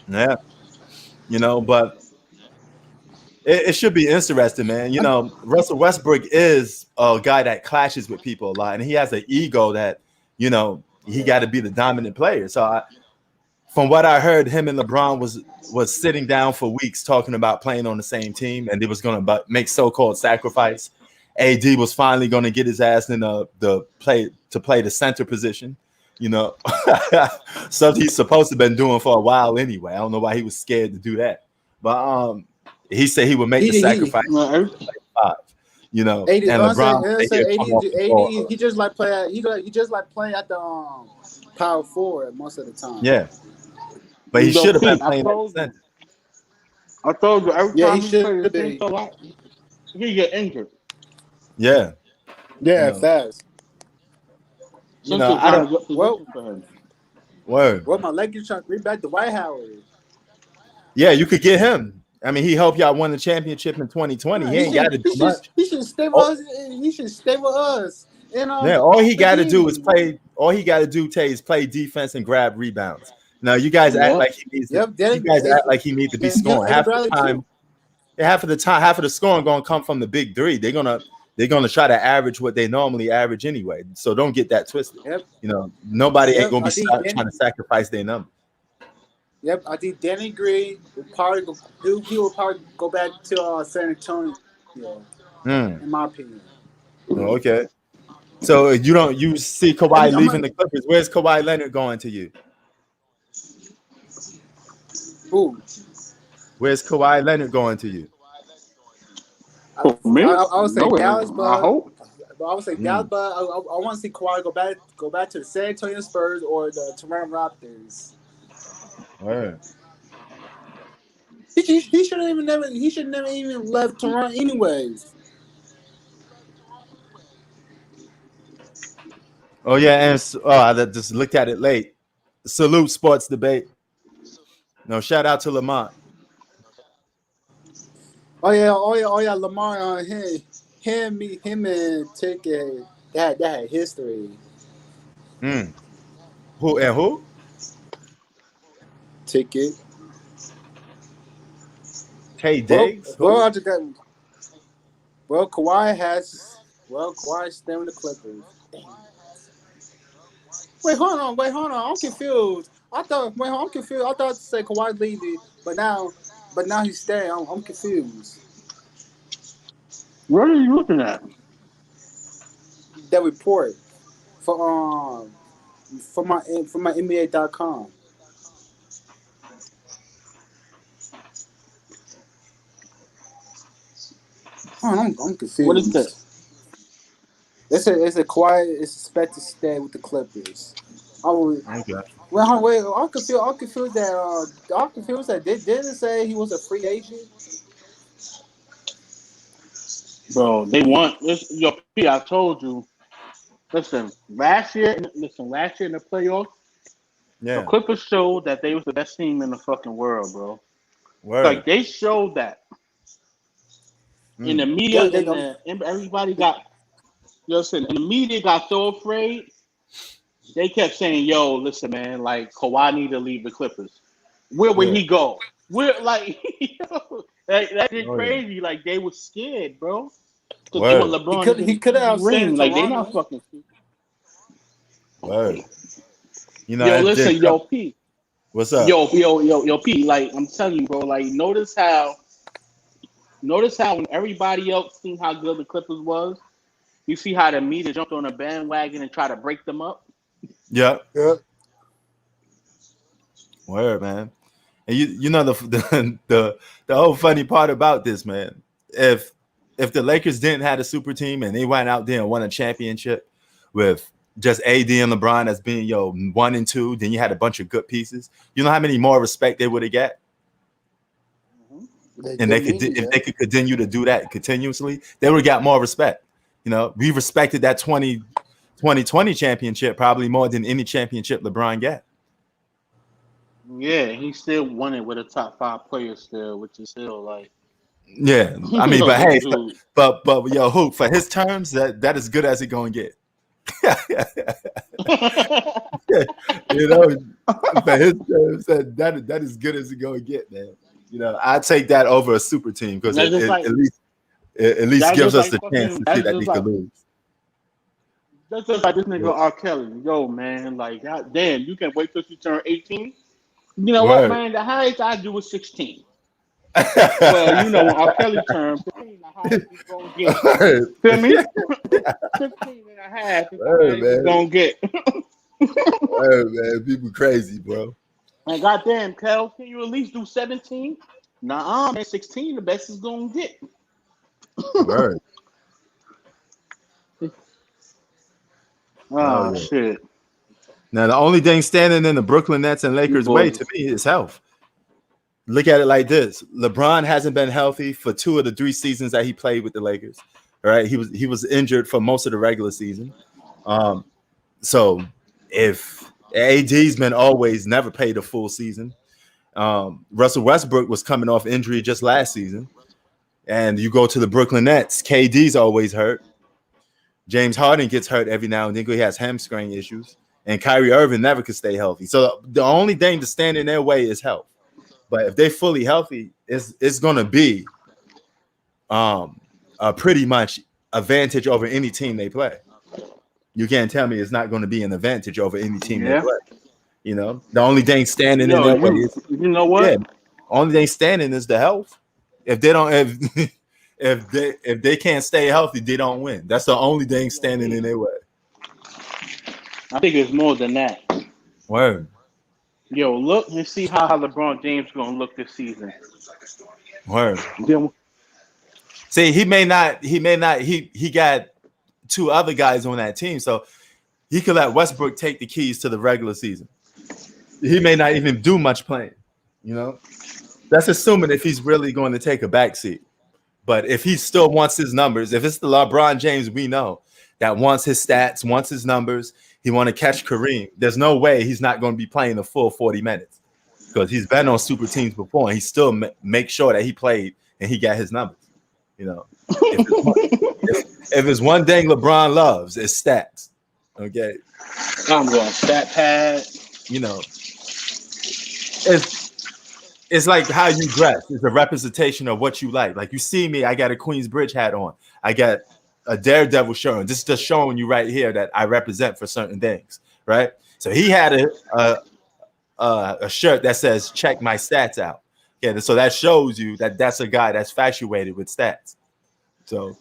yeah, but it should be interesting, man. Russell Westbrook is a guy that clashes with people a lot, and he has an ego that he got to be the dominant player. So from what I heard, him and LeBron was sitting down for weeks talking about playing on the same team, and they was going to make so-called sacrifice. AD was finally going to get his ass in the play the center position. Something he's supposed to have been doing for a while anyway. I don't know why he was scared to do that, but he said he would make the sacrifice. And LeBron AD, he just like play. He just like playing at the power forward most of the time. Yeah, but he should have been playing at the center. I told you every time he he plays should this be. game, he get injured. Yeah, fast. I don't. Word. Well, my Lakers trying to bring back the White Howard. Yeah, you could get him. I mean, he helped y'all win the championship in 2020. He ain't got to do much. He should stay with us. He should stay with us. And all he got to do is play. All he got to do, Tay, is play defense and grab rebounds. Now you guys act like he needs. You guys act like he needs to be scoring half the time. Half of the scoring gonna come from the big three. They're gonna try to average what they normally average anyway. So don't get that twisted. Nobody ain't gonna be trying to sacrifice their number. Yep, I think Danny Green will probably go back to San Antonio. In my opinion. Okay. So you see Kawhi leaving the Clippers. Where's Kawhi Leonard going to you? Who? Where's Kawhi Leonard going to you? I would say Dallas, but I hope. I would say Dallas, but I want to see Kawhi go back to the San Antonio Spurs or the Toronto Raptors. All right. He should never even left Toronto anyways. Oh yeah, and I just looked at it late. Salute Sports Debate. No, shout out to Lamont. Oh yeah, Lamar. Him and Ticket. That had history. Who? Ticket. Tay Diggs. Well, Kawhi staying with the Clippers. Damn. Wait, hold on. I'm confused. I'm confused. I thought to say Kawhi leaving, but now he's staying. I'm confused. What are you looking at? That report for my NBA.com. I'm confused. What is this? It's a Kawhi is expected to stay with the Clippers. Okay. Well, wait. I'm confused that they didn't say he was a free agent. Bro, they want this. Yo, P, I told you. Listen, last year in the playoffs, the Clippers showed that they was the best team in the fucking world, bro. Like they showed that. In the media, everybody got. Listen, and the media got so afraid. They kept saying, "Yo, listen, man. Like Kawhi need to leave the Clippers. Where would he go? Where, like, that did crazy. Like they were scared, bro. Because they want LeBron. He could have ring. Like they not fucking. Word. Yo, listen, yo, P. What's up? Yo, P. Like I'm telling you, bro. Like notice how when everybody else seen how good the Clippers was, you see how the media jumped on a bandwagon and tried to break them up. Yeah. Word, man. And you know the whole funny part about this, man. If the Lakers didn't have a super team and they went out there and won a championship with just AD and LeBron as being 1 and 2, then you had a bunch of good pieces. You know how many more respect they would have got? And if they could continue to do that continuously, they would have got more respect. We respected that 2020 championship probably more than any championship LeBron got. Yeah, he still won it with a top 5 player still, which is still like Yeah, I mean, but hey, Dude. but yo, Hoop, for his terms, that is good as it gonna get. You know, for his terms, that is good as it gonna get, man. You know, I take that over a super team because That's just like at least that's gives just us like the chance fucking. to see That's that just he like could lose. that's just like this nigga Word. R. Kelly. Yo, man, like God damn, you can wait till you turn 18. You know what, Word. man? The highest I do is 16. Well, you know, when R. Kelly turned 15, the highest he's gonna get. Word. Feel me? 15 and a half is the Word, highest he's man. gonna get. Word, man. People crazy, bro. And goddamn, Kel, can you at least do 17? Nah, man, 16 the best is gonna get. Word. Oh Oh yeah. shit. Now the only thing standing in the Brooklyn Nets and You Lakers' way boys. to me is health. Look at it like this: LeBron hasn't been healthy for 2 of the 3 seasons that he played with the Lakers. All right, he was injured for most of the regular season. So if AD's been always never played a full season, Russell Westbrook was coming off injury just last season, and you go to the Brooklyn Nets, KD's always hurt. James Harden gets hurt every now and then because he has hamstring issues, and Kyrie Irving never could stay healthy. So the only thing to stand in their way is health. But if they're fully healthy, it's going to be a pretty much advantage over any team they play. You can't tell me it's not going to be an advantage over any team they Yeah. play. You know, the only thing standing in Yo, their way is you know what? yeah. Only thing standing is the health. If they don't, if they can't stay healthy, they don't win. That's the only thing standing in their way. I think it's more than that. Word. Yo, look and see how LeBron James gonna look this season. Word. Then, See, he may not. He got 2 other guys on that team, so he could let Westbrook take the keys to the regular season. He may not even do much playing. You know, that's assuming if he's really going to take a backseat. But if he still wants his numbers, if it's the LeBron James we know that wants his stats, wants his numbers, he want to catch Kareem, there's no way he's not going to be playing the full 40 minutes because he's been on super teams before and he still make sure that he played and he got his numbers. You know, if it's one thing LeBron loves, it's stats. Okay, I'm going stat pad. you know, it's like how you dress. It's a representation of what you like. Like you see me, I got a Queensbridge hat on. I got a Daredevil shirt on. This is just showing you right here that I represent for certain things, right? So he had a shirt that says "Check my stats out." Okay, so that shows you that that's a guy that's infatuated with stats. So,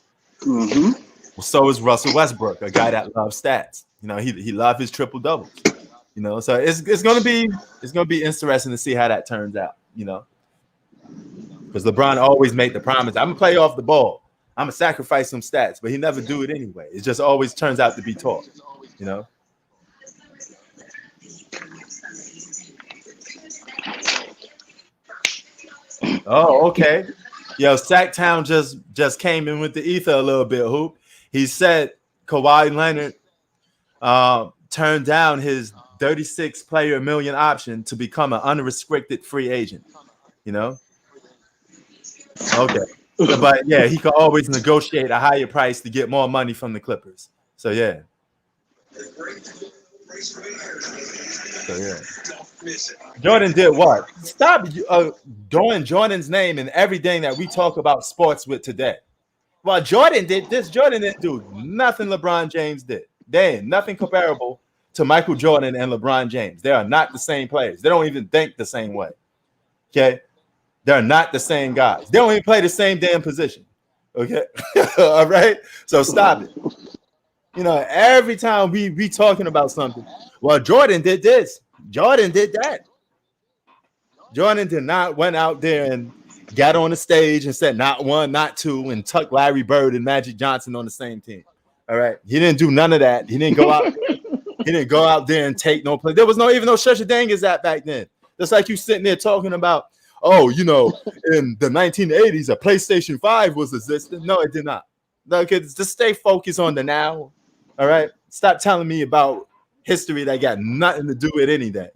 so is Russell Westbrook, a guy that loves stats. You know, he loves his triple doubles. You know, so it's gonna be interesting to see how that turns out. You know, because LeBron always made the promise, I'm gonna play off the ball, I'm gonna sacrifice some stats, but he never do it anyway. It just always turns out to be talk. You know. Oh, okay. Yo, Sacktown just came in with the ether a little bit. Hoop. He said Kawhi Leonard turned down his 36 player million option to become an unrestricted free agent. You know? Okay. But yeah, he could always negotiate a higher price to get more money from the Clippers. So yeah. Jordan did what? Stop throwing Jordan's name in everything that we talk about sports with today. Well, Jordan did this. Jordan didn't do nothing LeBron James did. They ain't nothing comparable to Michael Jordan and LeBron James. They are not the same players. They don't even think the same way. Okay? They're not the same guys. They don't even play the same damn position. Okay? All right? So stop it. You know, every time we talking about something, well, Jordan did this. Jordan did that. Jordan did not went out there and got on the stage and said not one, not two, and tucked Larry Bird and Magic Johnson on the same team. All right. He didn't do none of that. He didn't go out there. He didn't go out there and take no play. There was even no such a thing as that back then. Just like you sitting there talking about, oh, you know, in the 1980s, a PlayStation 5 was existing. No, it did not. No, kids, just stay focused on the now. All right. Stop telling me about history that got nothing to do with anything.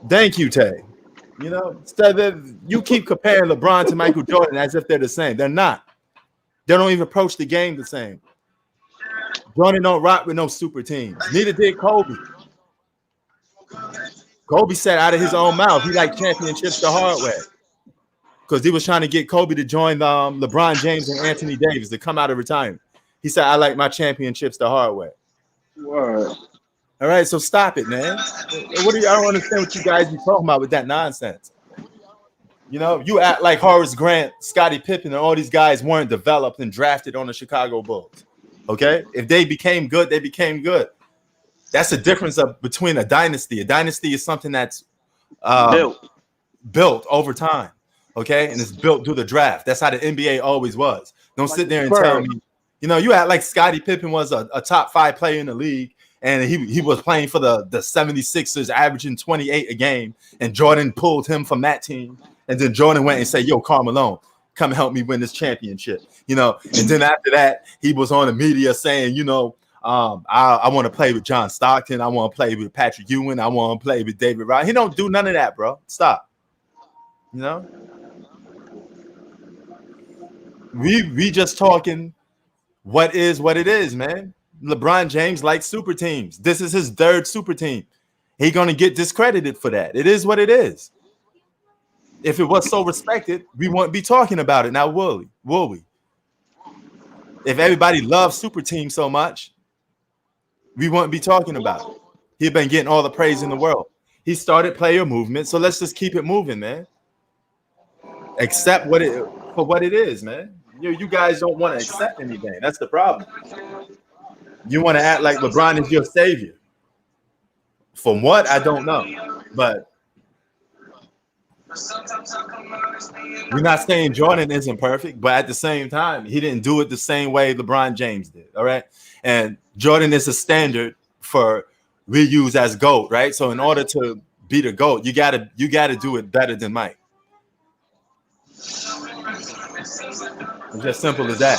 Thank you, Tay. You know, you keep comparing LeBron to Michael Jordan as if they're the same. They're not. They don't even approach the game the same. Jordan don't rock with no super teams. Neither did Kobe. Kobe said out of his own mouth he liked championships the hard way because he was trying to get Kobe to join LeBron James and Anthony Davis to come out of retirement. He said, I like my championships the hard way. Word. All right, so stop it, man. I don't understand what you guys be talking about with that nonsense. You know, you act like Horace Grant, Scottie Pippen, and all these guys weren't developed and drafted on the Chicago Bulls. Okay? If they became good, they became good. That's the difference between a dynasty. A dynasty is something that's built over time. Okay? And it's built through the draft. That's how the NBA always was. Don't sit there and tell me, you know, you act like Scottie Pippen was a top 5 player in the league. And he was playing for the 76ers, averaging 28 a game. And Jordan pulled him from that team. And then Jordan went and said, yo, Carmelo, come help me win this championship. You know, and then after that, he was on the media saying, you know, I want to play with John Stockton. I want to play with Patrick Ewing. I want to play with David Ryan. He don't do none of that, bro. Stop. You know? We just talking what is what it is, man. LeBron James likes super teams. This is his 3rd super team. He's going to get discredited for that. It is what it is. If it was so respected, we wouldn't be talking about it now, will we? If everybody loves super teams so much, we wouldn't be talking about it. He's been getting all the praise in the world. He started player movement, so let's just keep it moving, man. Accept for what it is, man. You guys don't want to accept anything. That's the problem. You want to act like LeBron is your savior. From what? I don't know. But we're not saying Jordan isn't perfect, but at the same time, he didn't do it the same way LeBron James did. All right. And Jordan is a standard for we use as GOAT, right? So in order to be the GOAT, you gotta do it better than Mike. It's just simple as that.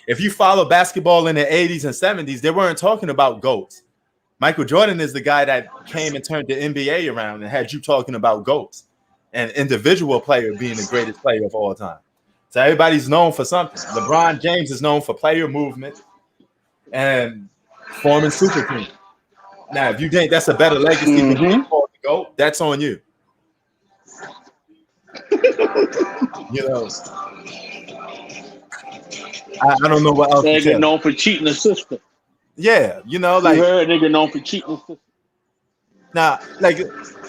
If you follow basketball in the 80s and 70s, they weren't talking about GOATs. Michael Jordan is the guy that came and turned the NBA around and had you talking about GOATs and individual player being the greatest player of all time. So everybody's known for something. LeBron James is known for player movement and forming super teams. Now, if you think that's a better legacy than being called the GOAT, that's on you. You know, I don't know what else. Nigga known for cheating the system. Yeah, you know, like you heard nigga known for cheating the system. Now, like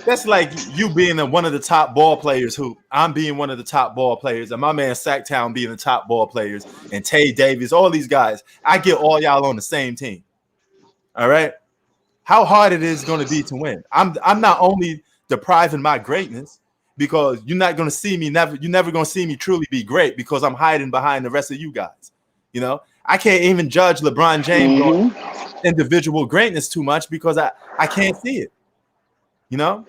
that's like you being one of the top ball players. Who I'm being one of the top ball players, and my man Sacktown being the top ball players, and Tay Davis, all these guys. I get all y'all on the same team. All right, how hard it is going to be to win. I'm not only depriving my greatness. Because you're not going to see me you're never going to see me truly be great because I'm hiding behind the rest of you guys. You know, I can't even judge LeBron James on individual greatness too much because I can't see it. You know,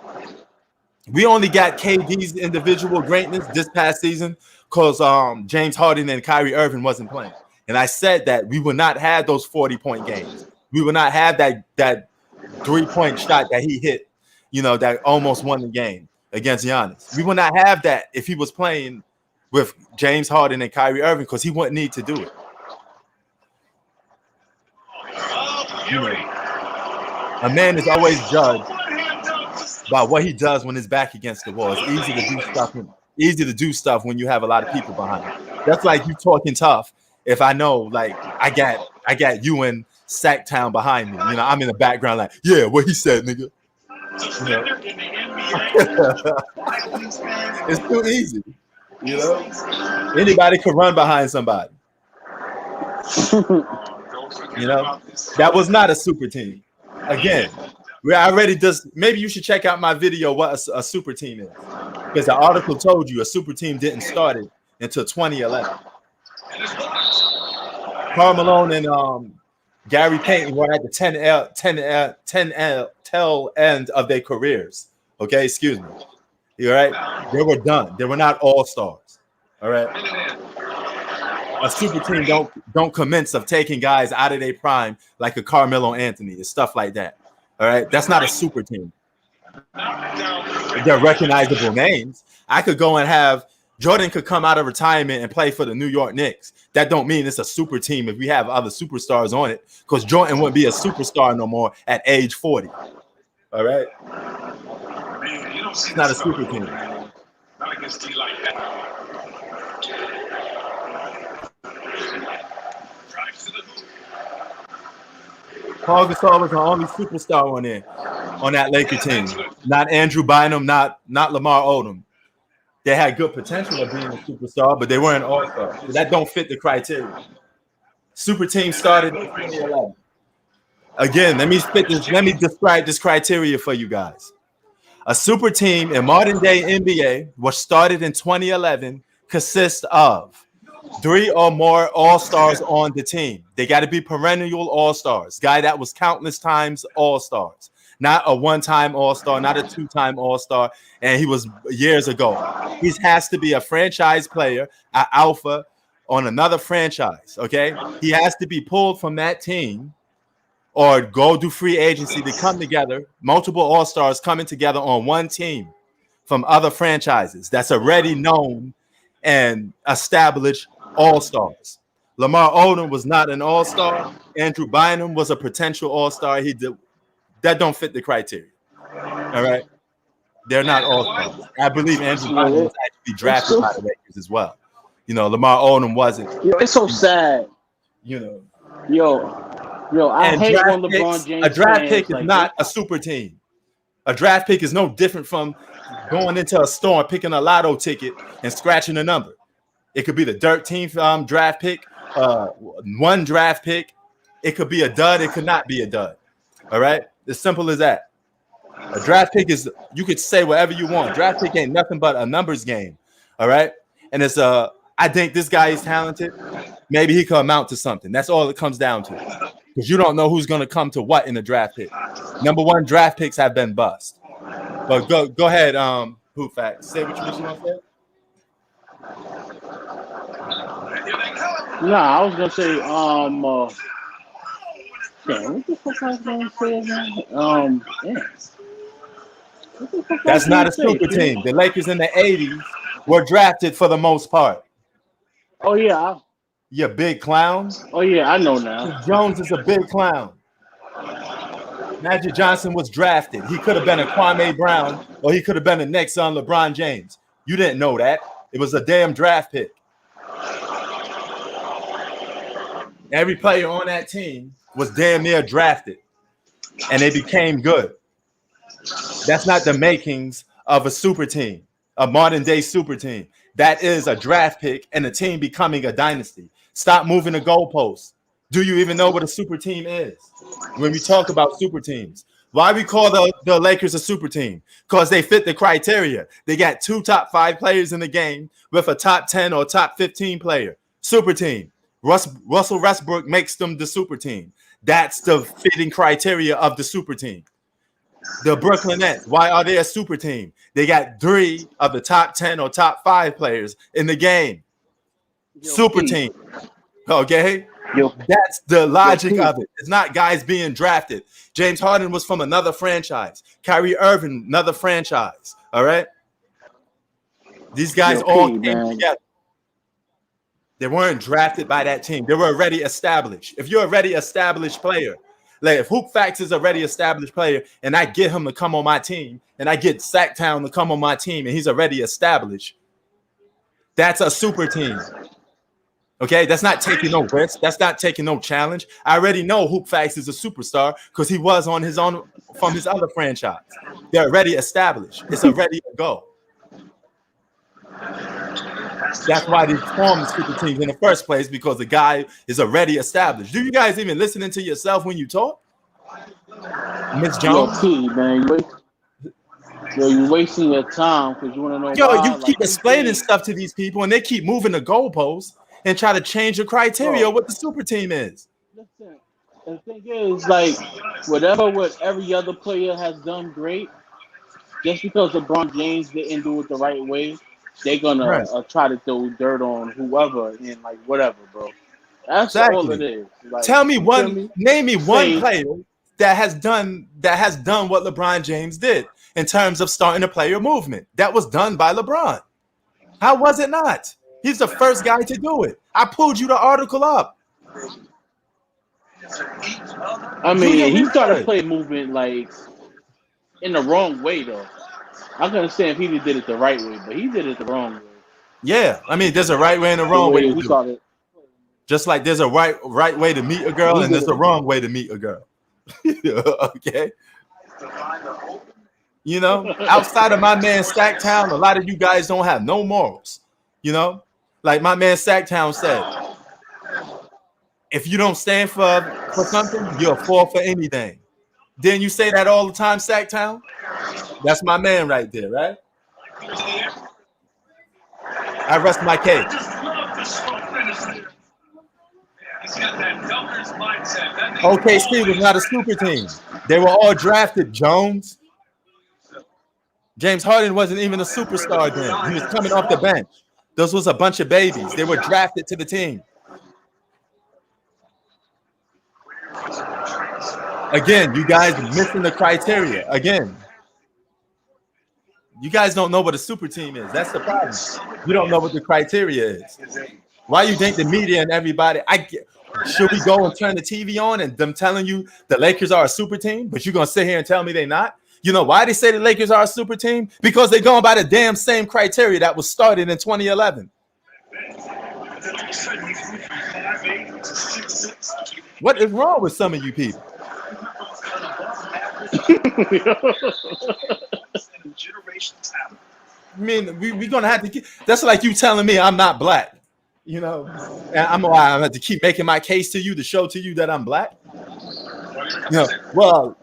we only got KD's individual greatness this past season because James Harden and Kyrie Irving wasn't playing. And I said that we would not have those 40-point games. We would not have that 3-point shot that he hit, you know, that almost won the game against Giannis. We would not have that if he was playing with James Harden and Kyrie Irving because he wouldn't need to do it. You know, a man is always judged by what he does when his back against the wall. It's easy to do stuff when you have a lot of people behind you. That's like you talking tough. If I know, like I got you and Sacktown behind me. You know, I'm in the background, like, yeah, what he said, nigga. You know? It's too easy, you know. Anybody could run behind somebody. You know, that was not a super team. Again, maybe you should check out my video what a super team is, because the article told you a super team didn't start it until 2011. Karl Malone and Gary Payton were at the tail end of their careers. Okay, excuse me. You all right? They were done. They were not all stars. All right. A super team don't commence of taking guys out of their prime like a Carmelo Anthony and stuff like that. All right, that's not a super team. They're recognizable names. I could go and have Jordan could come out of retirement and play for the New York Knicks. That don't mean it's a super team if we have other superstars on it, because Jordan wouldn't be a superstar no more at age 40. All right? It's not a super team. Paul Gasol was the only superstar on there, on that Laker team. Not Andrew Bynum, not Lamar Odom. They had good potential of being a superstar, but they weren't all-stars. So that don't fit the criteria. Super team started in 2011. Again, let me describe this criteria for you guys. A super team in modern day NBA was started in 2011 consists of 3 or more all-stars on the team. They got to be perennial all-stars. Guy that was countless times all-stars. Not a one-time all-star, not a two-time all-star, and he was years ago. He has to be a franchise player, an alpha on another franchise, okay? He has to be pulled from that team or go do free agency to come together, multiple all-stars coming together on one team from other franchises that's already known and established all-stars. Lamar Odom was not an all-star. Andrew Bynum was a potential all-star. That don't fit the criteria. All right? They're not all-stars. I believe Andrew Bynum was actually drafted by the Lakers as well. Lamar Odom wasn't. It's so sad. I hate when LeBron James. A draft pick is not a super team. A draft pick is no different from going into a store and picking a lotto ticket and scratching a number. It could be the 13th draft pick, one draft pick. It could be a dud. It could not be a dud. All right? As simple as that. A draft pick is, you could say whatever you want. Draft pick ain't nothing but a numbers game. All right? And it's I think this guy is talented. Maybe he could amount to something. That's all it comes down to. Because you don't know who's going to come to what in the draft pick. Number one, draft picks have been bust. But go ahead, Hoop Facts. Say what you want to say. I was gonna say, what the fuck I was gonna say again? That's not a super team. The Lakers in the 80s were drafted for the most part. Oh yeah. You big clown. Oh yeah, I know now. Jones is a big clown. Magic Johnson was drafted. He could have been a Kwame Brown, or he could have been the next son LeBron James. You didn't know that. It was a damn draft pick. Every player on that team was damn near drafted, and they became good. That's not the makings of a super team, a modern day super team. That is a draft pick and a team becoming a dynasty. Stop moving the goalposts. Do you even know what a super team is? When we talk about super teams, why we call the Lakers a super team? Because they fit the criteria. They got 2 top 5 players in the game with a top 10 or top 15 player. Super team. Russell Westbrook makes them the super team. That's the fitting criteria of the super team. The Brooklyn Nets, why are they a super team? They got 3 of the top 10 or top 5 players in the game. Super team. Okay? That's the logic of it. It's not guys being drafted. James Harden was from another franchise. Kyrie Irving, another franchise. All right? These guys all came together. They weren't drafted by that team. They were already established. If you're already established player, like if Hoop Facts is already established player and I get him to come on my team and I get Sacktown to come on my team and he's already established, that's a super team. Okay, that's not taking no risk. That's not taking no challenge. I already know Hoop Facts is a superstar because he was on his own from his other franchise. They're already established. It's already a go. That's why they formed super teams in the first place, because the guy is already established. Do you guys even listening to yourself when you talk? Miss Jones? You're wasting your time because you want to know. You keep explaining stuff to these people and they keep moving the goalposts and try to change the criteria of what the super team is. Listen, the thing is, like, what every other player has done great, just because LeBron James didn't do it the right way, they're gonna try to throw dirt on whoever and like whatever, bro. That's all it is. Like, name me one player that has done what LeBron James did. in terms of starting a player movement. That was done by LeBron. How was it not? He's the first guy to do it. I pulled you the article up. I mean, he started playing movement like in the wrong way, though. I can understand if he did it the right way, but he did it the wrong way. Yeah, I mean, there's a right way and a wrong way to do it. Just like there's a right way to meet a girl and there's a wrong way to meet a girl. Okay? You know, outside of my man Stacktown, a lot of you guys don't have no morals. You know, like my man Stacktown said, if you don't stand for something, you'll fall for anything. Didn't you say that all the time, Stacktown? That's my man right there, right? I rest my case. OKC was not a super team. They were all drafted, Jones. James Harden wasn't even a superstar then. He was coming off the bench. Those was a bunch of babies. They were drafted to the team. Again, you guys are missing the criteria. Again, you guys don't know what a super team is. That's the problem. You don't know what the criteria is. Why you think the media and everybody? Should we go and turn the TV on and them telling you the Lakers are a super team, but you're gonna sit here and tell me they're not? You know why they say the Lakers are a super team? Because they're going by the damn same criteria that was started in 2011. What is wrong with some of you people? I mean, we're gonna have to get. That's like you telling me I'm not black, you know, and I'm gonna have to keep making my case to you to show to you that I'm black. You know, well,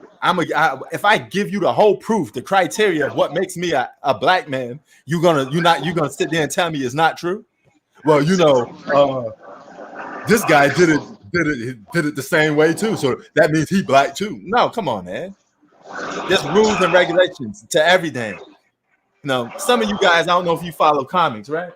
if I give you the whole proof, the criteria of what makes me a black man, you're gonna sit there and tell me it's not true. Well, you know, this guy did it the same way too, so that means he black too. No, come on, man. There's rules and regulations to everything. You know, some of you guys, I don't know if you follow comics, right?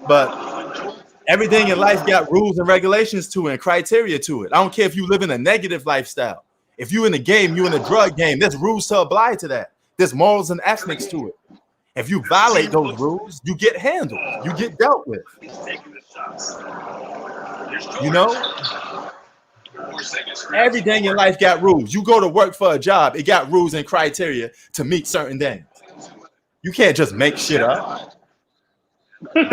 But everything in life got rules and regulations to it and criteria to it. I don't care if you live in a negative lifestyle. If you're in a game, you're in a drug game, there's rules to apply to that. There's morals and ethics to it. If you violate those rules, you get handled. You get dealt with. You know? Everything in life got rules. You go to work for a job, it got rules and criteria to meet certain things. You can't just make shit up. Yeah,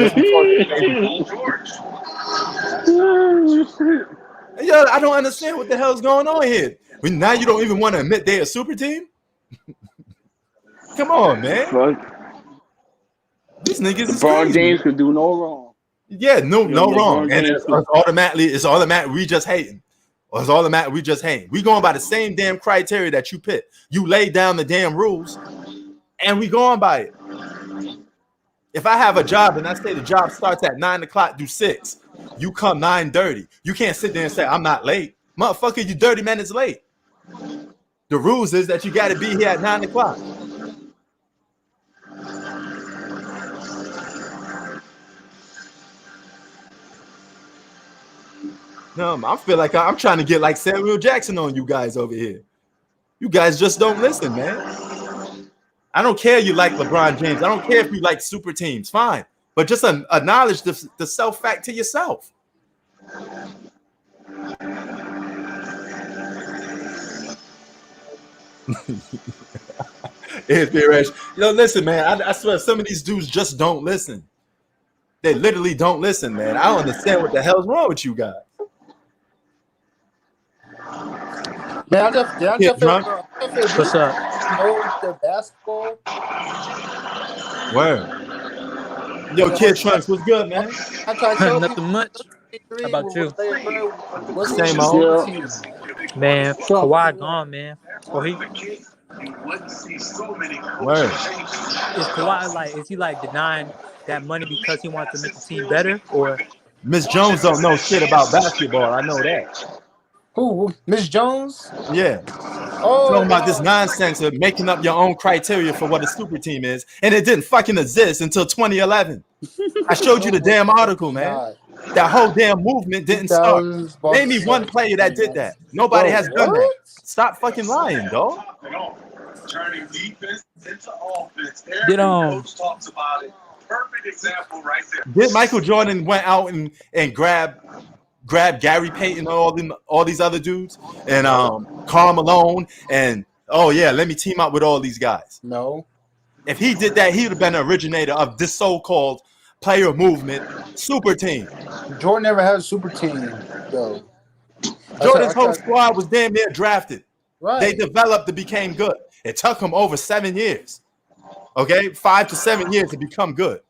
I don't understand what the hell's going on here. Now you don't even want to admit they're a super team? Come on, man. These niggas is LeBron crazy. James could do no wrong. Yeah, no wrong. And it's automatically we just hating. Or it's automatic we just hating. We going by the same damn criteria that you picked. You laid down the damn rules and we going by it. If I have a job and I say the job starts at 9 o'clock through 6, you come 9:30. You can't sit there and say I'm not late. Motherfucker, you 30 minutes late. The rules is that you got to be here at 9 o'clock. No, I feel like I'm trying to get like Samuel Jackson on you guys over here. You guys just don't listen, man. I don't care you like LeBron James. I don't care if you like super teams. Fine. But just acknowledge the self-fact to yourself. Listen, man. I swear some of these dudes just don't listen. They literally don't listen, man. I don't understand what the hell's wrong with you guys. Man, What's up? Know their basketball. Where? Yo, Kid Trunks, what's good, man? Nothing much. How about you? Same old. Man, Kawhi gone, man. Or he. Where? Is Kawhi is he denying that money because he wants to make the team better, or? Miss Jones don't know shit about basketball. I know that. Who? Miss Jones? Yeah. Talking about this nonsense of making up your own criteria for what a super team is, and it didn't fucking exist until 2011. I showed you the damn article, man. That whole damn movement didn't start. Name me one player that did that. Nobody has done that. Stop fucking lying, dog. turning defense into offense. Did Every coach talks about it. Perfect example right there. Did Michael Jordan went out and grab Gary Payton and all these other dudes and Karl Malone and let me team up with all these guys. No. If he did that, he would have been an originator of this so-called player movement super team. Jordan never had a super team, though. Jordan's whole squad was damn near drafted. Right. They developed to became good. It took them over 7 years. Okay, 5 to 7 years to become good.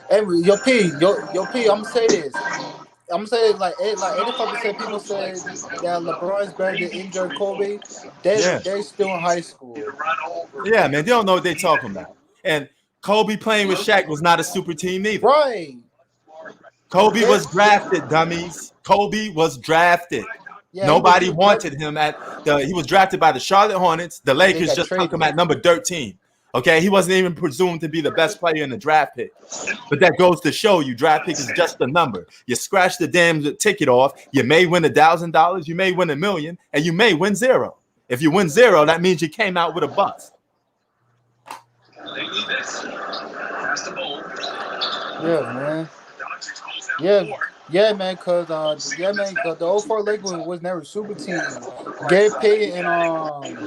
Hey, yo, P, I'm gonna say this. I'm gonna say like 85% people say that LeBron's better than injured Kobe. They're still in high school. Yeah, man, they don't know what they're talking about. And Kobe playing with Shaq was not a super team either. Right. Kobe was drafted, dummies. Kobe was drafted. Yeah, nobody wanted him he was drafted by the Charlotte Hornets. The Lakers just took him at number 13. Okay, he wasn't even presumed to be the best player in the draft pick. But that goes to show you draft pick is just a number. You scratch the damn ticket off, you may win $1,000, you may win $1 million, and you may win $0. If you win $0, that means you came out with a bust. Yeah, man. Yeah, man, because the 04 Lakers was never a super team. Gary Payton and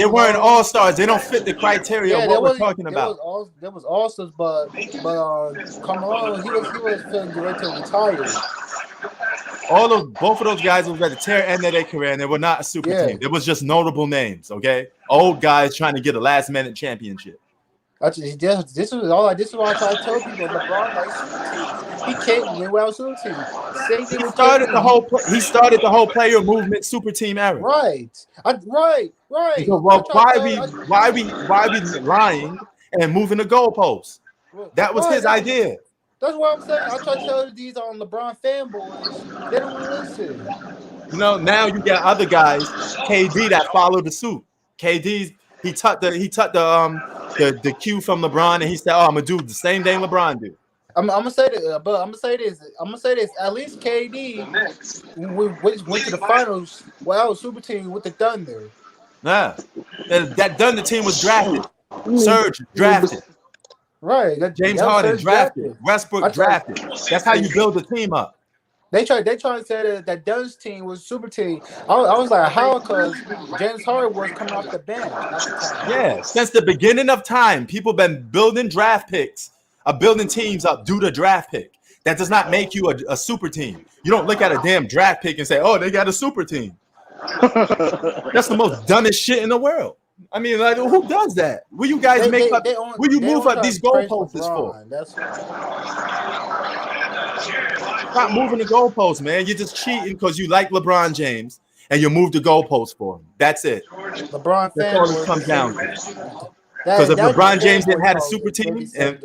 they weren't all-stars. They don't fit the criteria of what we're talking about. There was all-stars, but Carmelo, he was feeling ready to retire. Both of those guys was at the tail end of their career, and they were not a super team. It was just notable names, okay? Old guys trying to get a last-minute championship. This is why I try to tell people LeBron likes super teams. He can't win without super team. He started the whole player movement super team era. Right. So, why we lying and moving the goalposts? That was his idea. That's what I'm saying. I try to tell these LeBron fanboys, they don't listen. You know, now you got other guys, KD, that followed the suit. KD's he tucked the cue from LeBron, and he said, "Oh, I'm gonna do the same thing LeBron do." I'm gonna say this, but I'm gonna say this. At least KD went to the finals. Well, super team with the Thunder. Nah, that Thunder team was drafted. Serge drafted. Right. James Harden drafted. Westbrook drafted. That's how you build a team up. They tried to say that Dunn's team was super team. I was like, how? Because James Harden was coming off the bench. Yeah, since the beginning of time, people been building draft picks, building teams up due to draft pick. That does not make you a super team. You don't look at a damn draft pick and say, "Oh, they got a super team." That's the most dumbest shit in the world. I mean, like, who does that? Will you guys move up these goalposts for? Stop moving the goalposts, man. You're just cheating because you like LeBron James and you move the goalposts for him. That's it. LeBron That's all it comes down to. Because if LeBron James didn't have a super team, and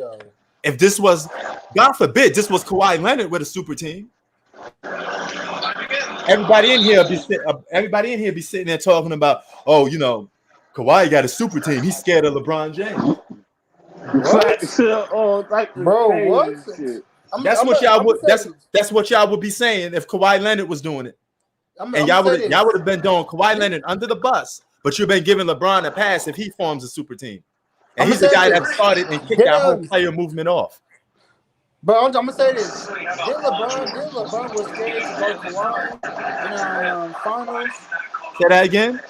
if this was, God forbid, this was Kawhi Leonard with a super team, everybody in here be sitting there talking about, oh, you know, Kawhi got a super team. He's scared of LeBron James. What? Bro, what? That's what y'all would be saying if Kawhi Leonard was doing it. Y'all would have been doing Kawhi Leonard under the bus, but you've been giving LeBron a pass if he forms a super team. And he's the guy that started and kicked that whole player movement off. But I'm gonna say this: Did LeBron was scared to go Kawhi in finals? Say that again.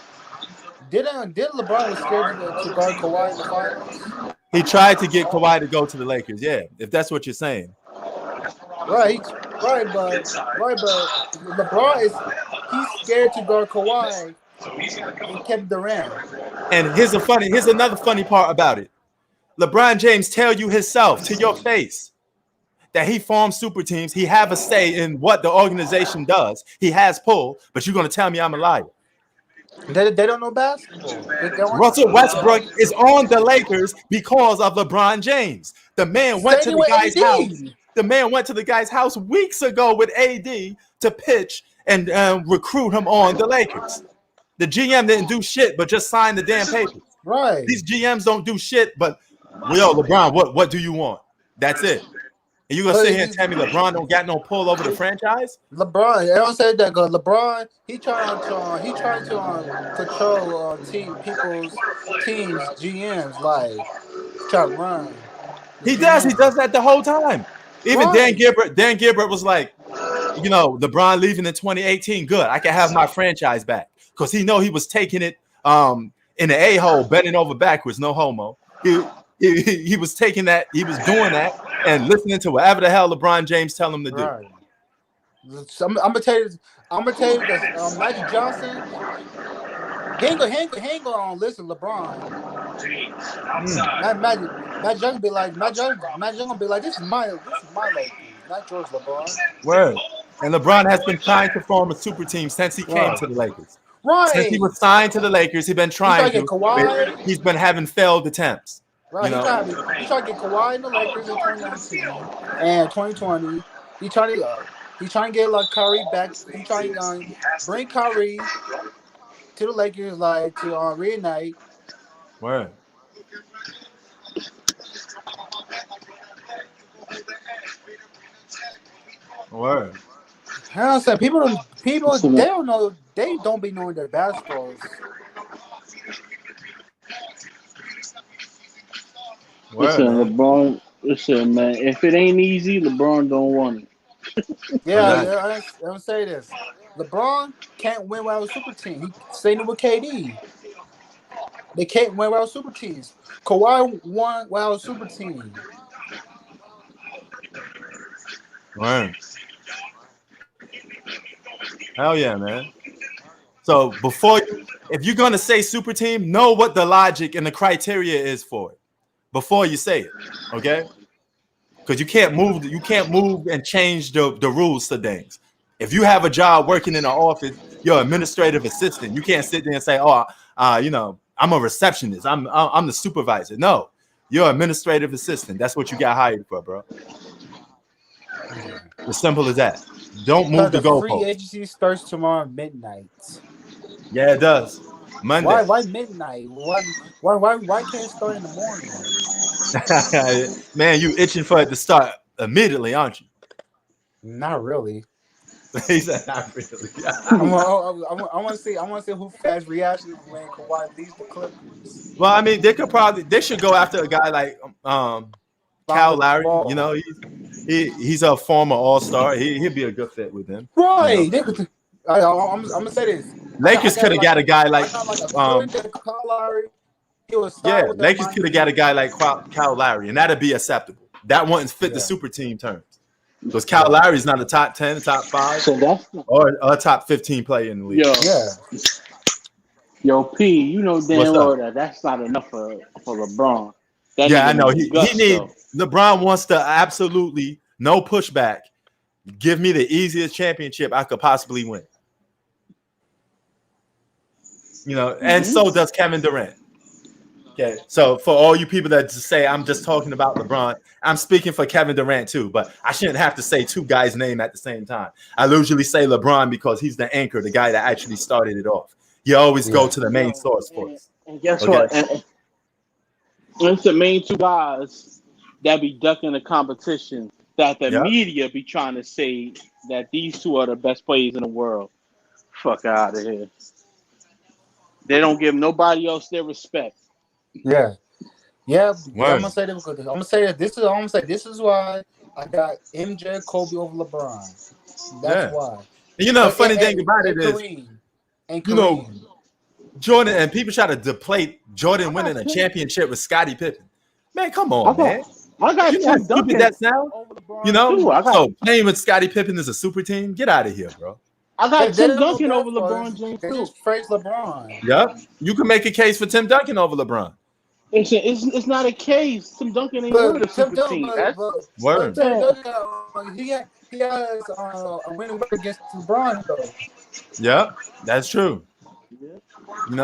Did LeBron was scared to guard Kawhi in the finals? He tried to get Kawhi to go to the Lakers. Yeah, if that's what you're saying. Right, but LeBron he's scared to guard Kawhi and Kevin Durant. And here's another funny part about it. LeBron James tell you himself to your face that he forms super teams. He have a say in what the organization does. He has pull, but you're gonna tell me I'm a liar. They don't know basketball. Russell Westbrook is on the Lakers because of LeBron James. The man went to the guy's house. The man went to the guy's house weeks ago with AD to pitch and recruit him on the Lakers. The GM didn't do shit, but just sign the damn papers. Right. These GMs don't do shit, but LeBron, what do you want? That's it. And you gonna sit here and tell me LeBron don't got no pull over the franchise? LeBron, I don't say that because LeBron he trying to control people's teams, GMs, like try to run. The He does. He GM. does that the whole time. Even Right. Dan Gilbert was like, LeBron leaving in 2018, good. I can have my franchise back because he was taking it in the a-hole, bending over backwards, no homo. He was taking that, he was doing that, and listening to whatever the hell LeBron James tell him to do. Right. So I'm gonna tell you because Magic Johnson, he ain't gonna listen to LeBron. Magic Johnson be like, gonna be like, this is my Lakers, not yours, LeBron. Word. And LeBron has been trying to form a super team since he came to the Lakers. Right. Since he was signed to the Lakers, he's been trying to. Kawhi. He's been having failed attempts. Right. He tried to get Kawhi in the Lakers in 2019 and 2020. He trying to get like Kyrie back. He trying to bring Kyrie to the Lakers, like to reunite. Word. Word. I said people they don't know, they don't be knowing their basketballs. Listen, LeBron. Listen, man. If it ain't easy, LeBron don't want it. Yeah, I'm gonna say this. LeBron can't win without a super team. He's staying with KD. They can't win without super teams. Kawhi won without a super team. Right. Hell yeah, man. So if you're gonna say super team, know what the logic and the criteria is for it before you say it, okay? Because you can't move and change the rules to things. If you have a job working in an office, you're an administrative assistant. You can't sit there and say, I'm a receptionist. I'm the supervisor. No, you're an administrative assistant. That's what you got hired for, bro. As simple as that. Don't move the goalpost. Free agency starts tomorrow midnight. Yeah, it does. Monday. Why midnight? Why can't it start in the morning? Man, you itching for it to start immediately, aren't you? Not really. He said, not really. I want to see who fast reaction when Kawhi leaves the Clippers. Well, I mean, they should go after a guy like Kyle Lowry. You know, he's a former All-Star. He'd be a good fit with him. Right. I'm gonna say this. Lakers could have got a guy like Kyle Lowry. Lakers could have got a guy like Kyle Lowry, and that'd be acceptable. That wouldn't fit the super team terms. Because Kyle Lowry's not a top 10, top 5, or a top 15 player in the league. Yo, P, you know damn well that's not enough for LeBron. I know. He needs LeBron wants to absolutely no pushback. Give me the easiest championship I could possibly win. And so does Kevin Durant. Okay, so for all you people that just say I'm just talking about LeBron, I'm speaking for Kevin Durant too, but I shouldn't have to say two guys' name at the same time. I usually say LeBron because he's the anchor, the guy that actually started it off. You always go to the main source first. And guess what? And it's the main two guys that be ducking the competition that the media be trying to say that these two are the best players in the world. Fuck out of here. They don't give nobody else their respect. Yeah. I'm gonna say this. I'm gonna say that this is why I got MJ, Kobe over LeBron. That's why. And funny thing about it is, Jordan, and people try to deplete Jordan winning a championship with Scottie Pippen. Man, come on, man. I got Tim Duncan. That sound? So playing with Scottie Pippen is a super team. Get out of here, bro. I got Tim Duncan over LeBron James too. Just praise LeBron. Yep, you can make a case for Tim Duncan over LeBron. It's not a case. Tim Duncan ain't with a super team. Word. He has a winning record against LeBron though. Yep, that's true. And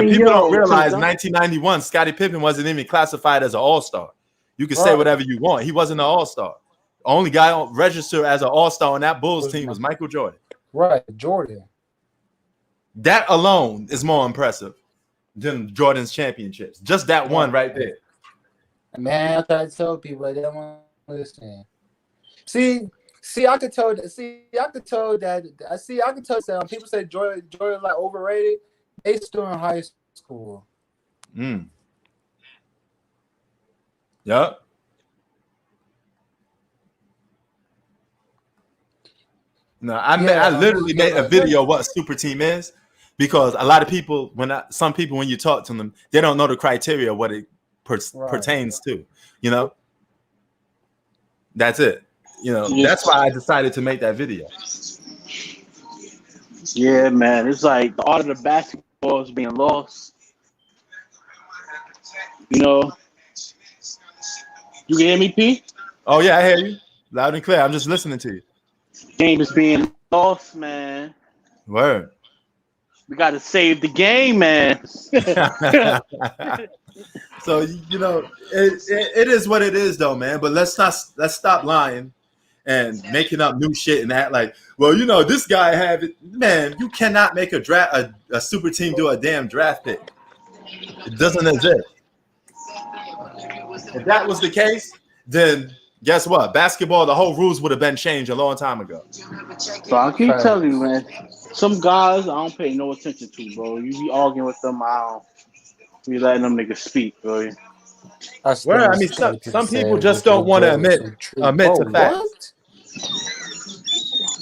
people don't realize 1991, Scottie Pippen wasn't even classified as an All-Star. You can say whatever you want. He wasn't an All-Star. Only guy registered as an All-Star on that Bulls team was Michael Jordan. Right, Jordan. That alone is more impressive than Jordan's championships. Just that one right there. Man, I try to tell people they don't want to listen. See, I could tell that. See, I could tell that. I could tell that. People say Jordan like overrated. They still in high school. Yep. No, I literally made a video of what a super team is, because a lot of people, some people when you talk to them, they don't know the criteria of what it pertains to. You know, that's it. You know, that's why I decided to make that video. Yeah, man, it's like the art of the basketball is being lost. You know, you can hear me, P? Oh yeah, I hear you loud and clear. I'm just listening to you. Game is being lost, man. Word. We got to save the game, man. So you know, it is what it is, though, man. But let's stop lying and making up new shit and act like, well, you know, this guy have it. Man, you cannot make a super team do a damn draft pick. It doesn't exist. If that was the case, then guess what? Basketball, the whole rules would have been changed a long time ago. So I keep telling you, man. Some guys I don't pay no attention to, bro. You be arguing with them, I don't be letting them niggas speak, bro. Well, I mean, some people just don't want to admit to facts.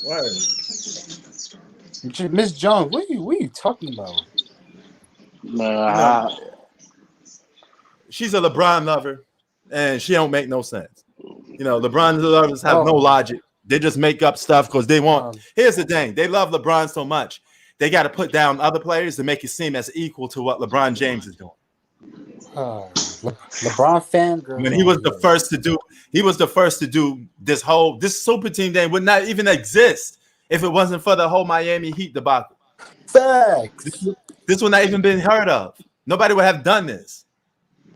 What? Miss Jones, what are you talking about? Nah, she's a LeBron lover, and she don't make no sense. You know, LeBron lovers have no logic. They just make up stuff because they want. Here's the thing: they love LeBron so much, they got to put down other players to make it seem as equal to what LeBron James is doing. LeBron fangirl. When he was the first to do this super team thing would not even exist if it wasn't for the whole Miami Heat debacle. Facts. This would not even been heard of. Nobody would have done this.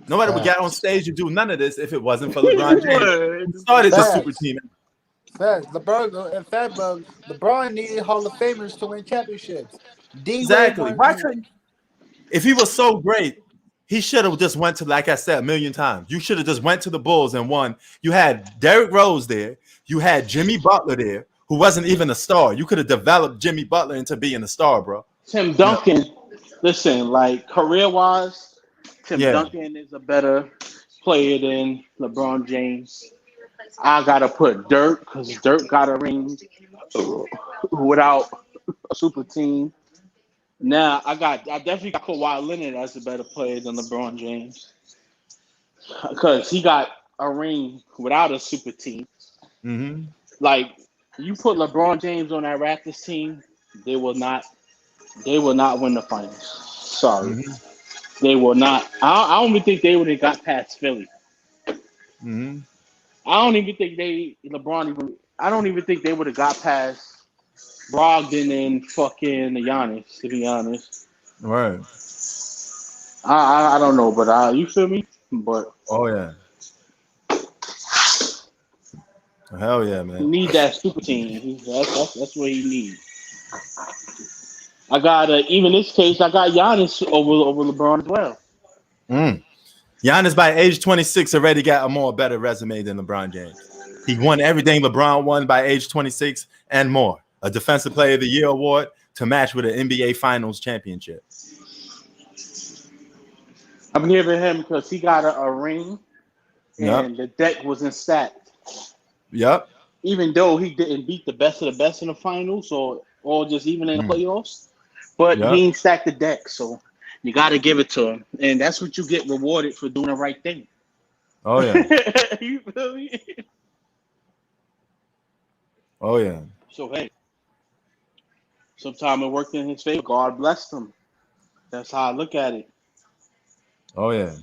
Nobody would get on stage and do none of this if it wasn't for LeBron James. He started the super team. Facts. LeBron needed Hall of Famers to win championships. Exactly. Why couldn't? If he was so great, he should have just went to, like I said, a million times. You should have just went to the Bulls and won. You had Derrick Rose there. You had Jimmy Butler there, who wasn't even a star. You could have developed Jimmy Butler into being a star, bro. Tim Duncan. Listen, like career-wise, Tim Duncan is a better player than LeBron James. I gotta put Dirk because Dirk got a ring without a super team. Now I definitely got Kawhi Leonard as a better player than LeBron James because he got a ring without a super team. Mm-hmm. Like you put LeBron James on that Raptors team, they will not win the finals. Sorry, they will not. I don't even think they would have got past Philly. Mm-hmm. I don't even think I don't even think they would have got past Brogdon and fucking Giannis, to be honest. Right. I don't know, but you feel me? But yeah. Hell yeah, man. He need that super team. That's what he needs. I got even this case, I got Giannis over LeBron as well. Giannis by age 26 already got a more better resume than LeBron James. He won everything LeBron won by age 26 and more. A Defensive Player of the Year award to match with an NBA Finals championship. I'm giving him because he got a ring and the deck wasn't stacked. Yep. Even though he didn't beat the best of the best in the finals or just even in the playoffs, but he ain't stacked the deck, so you got to give it to him. And that's what you get rewarded for doing the right thing. Oh, yeah. You feel me? Oh, yeah. So, hey, sometimes it worked in his favor. God blessed him. That's how I look at it. Oh, yeah.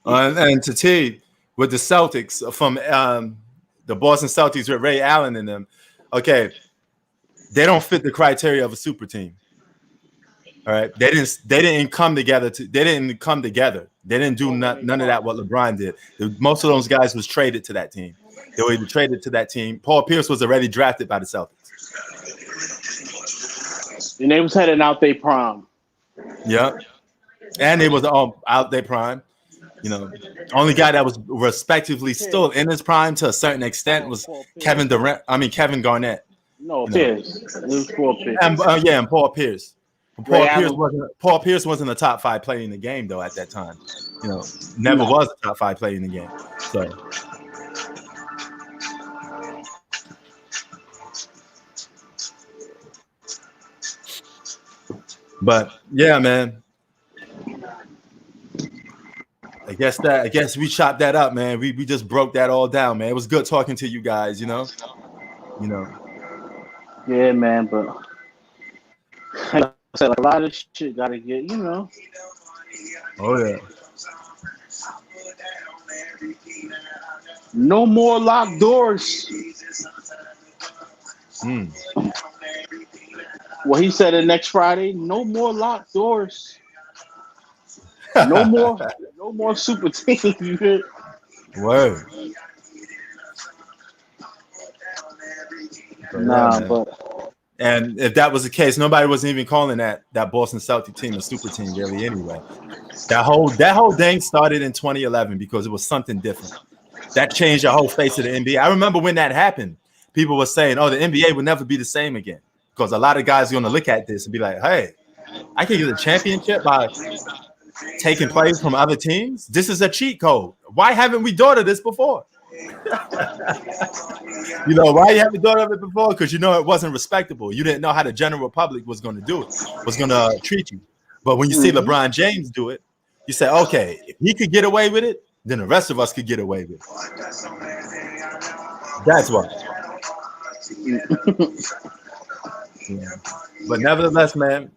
And to T, with the Celtics, from the Boston Celtics with Ray Allen in them, okay, they don't fit the criteria of a super team. All right, they didn't come together. They didn't do none of that. What LeBron did. Most of those guys was traded to that team. They were traded to that team. Paul Pierce was already drafted by the Celtics. And they was heading out their prime. Yeah, and they was out their prime. You know, only guy that was respectively still in his prime to a certain extent was Kevin Garnett. No, You know. Pierce. It was Paul Pierce. And Paul Pierce. Ray Paul Pierce wasn't a top 5 player in the game though at that time. You know, never was a top 5 player in the game. So. But yeah, man. I guess we chopped that up, man. We just broke that all down, man. It was good talking to you guys, you know. Yeah, man, but like I said, a lot of shit gotta get, you know. Oh yeah. No more locked doors. Well, he said it next Friday. No more locked doors. No more super team. You hear? Word. And if that was the case, nobody wasn't even calling that Boston Celtic team a super team really anyway. That whole thing started in 2011 because it was something different. That changed the whole face of the NBA. I remember when that happened, people were saying, oh, the NBA would never be the same again. Because a lot of guys are going to look at this and be like, hey, I can get a championship by taking players from other teams. This is a cheat code. Why haven't we thought of this before? You know, why you haven't thought of it before? Because you know it wasn't respectable. You didn't know how the general public was going to do it, was going to treat you. But when you see LeBron James do it, you say, okay, if he could get away with it, then the rest of us could get away with it. That's why. Yeah. But nevertheless, man,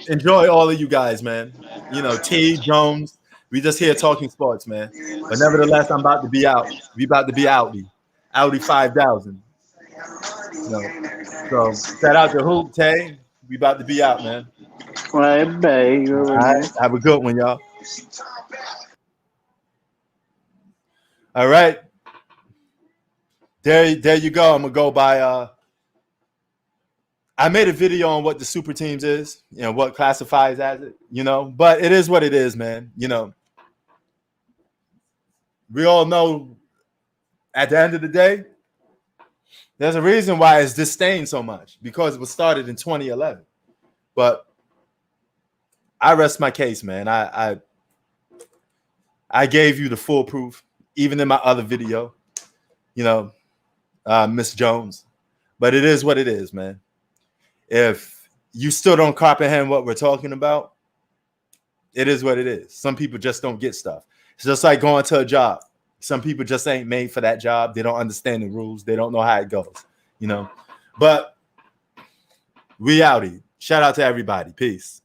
enjoy all of you guys, man. You know, T, Jones, we just here talking sports, man. But nevertheless, I'm about to be out. We about to be Audi 5000. You know, so shout out to Hoop, Tay. We about to be out, man. All right, babe. All right, have a good one, y'all. All right. There you go. I'm gonna go by I made a video on what the super teams is, you know, what classifies as it, you know, but it is what it is, man. You know, we all know at the end of the day, there's a reason why it's disdained so much because it was started in 2011. But I rest my case, man. I gave you the full proof, even in my other video, you know, Miss Jones. But it is what it is, man. If you still don't comprehend what we're talking about, it is what it is. Some people just don't get stuff. It's just like going to a job. Some people just ain't made for that job. They don't understand the rules. They don't know how it goes, you know. But we outie. Shout out to everybody. Peace.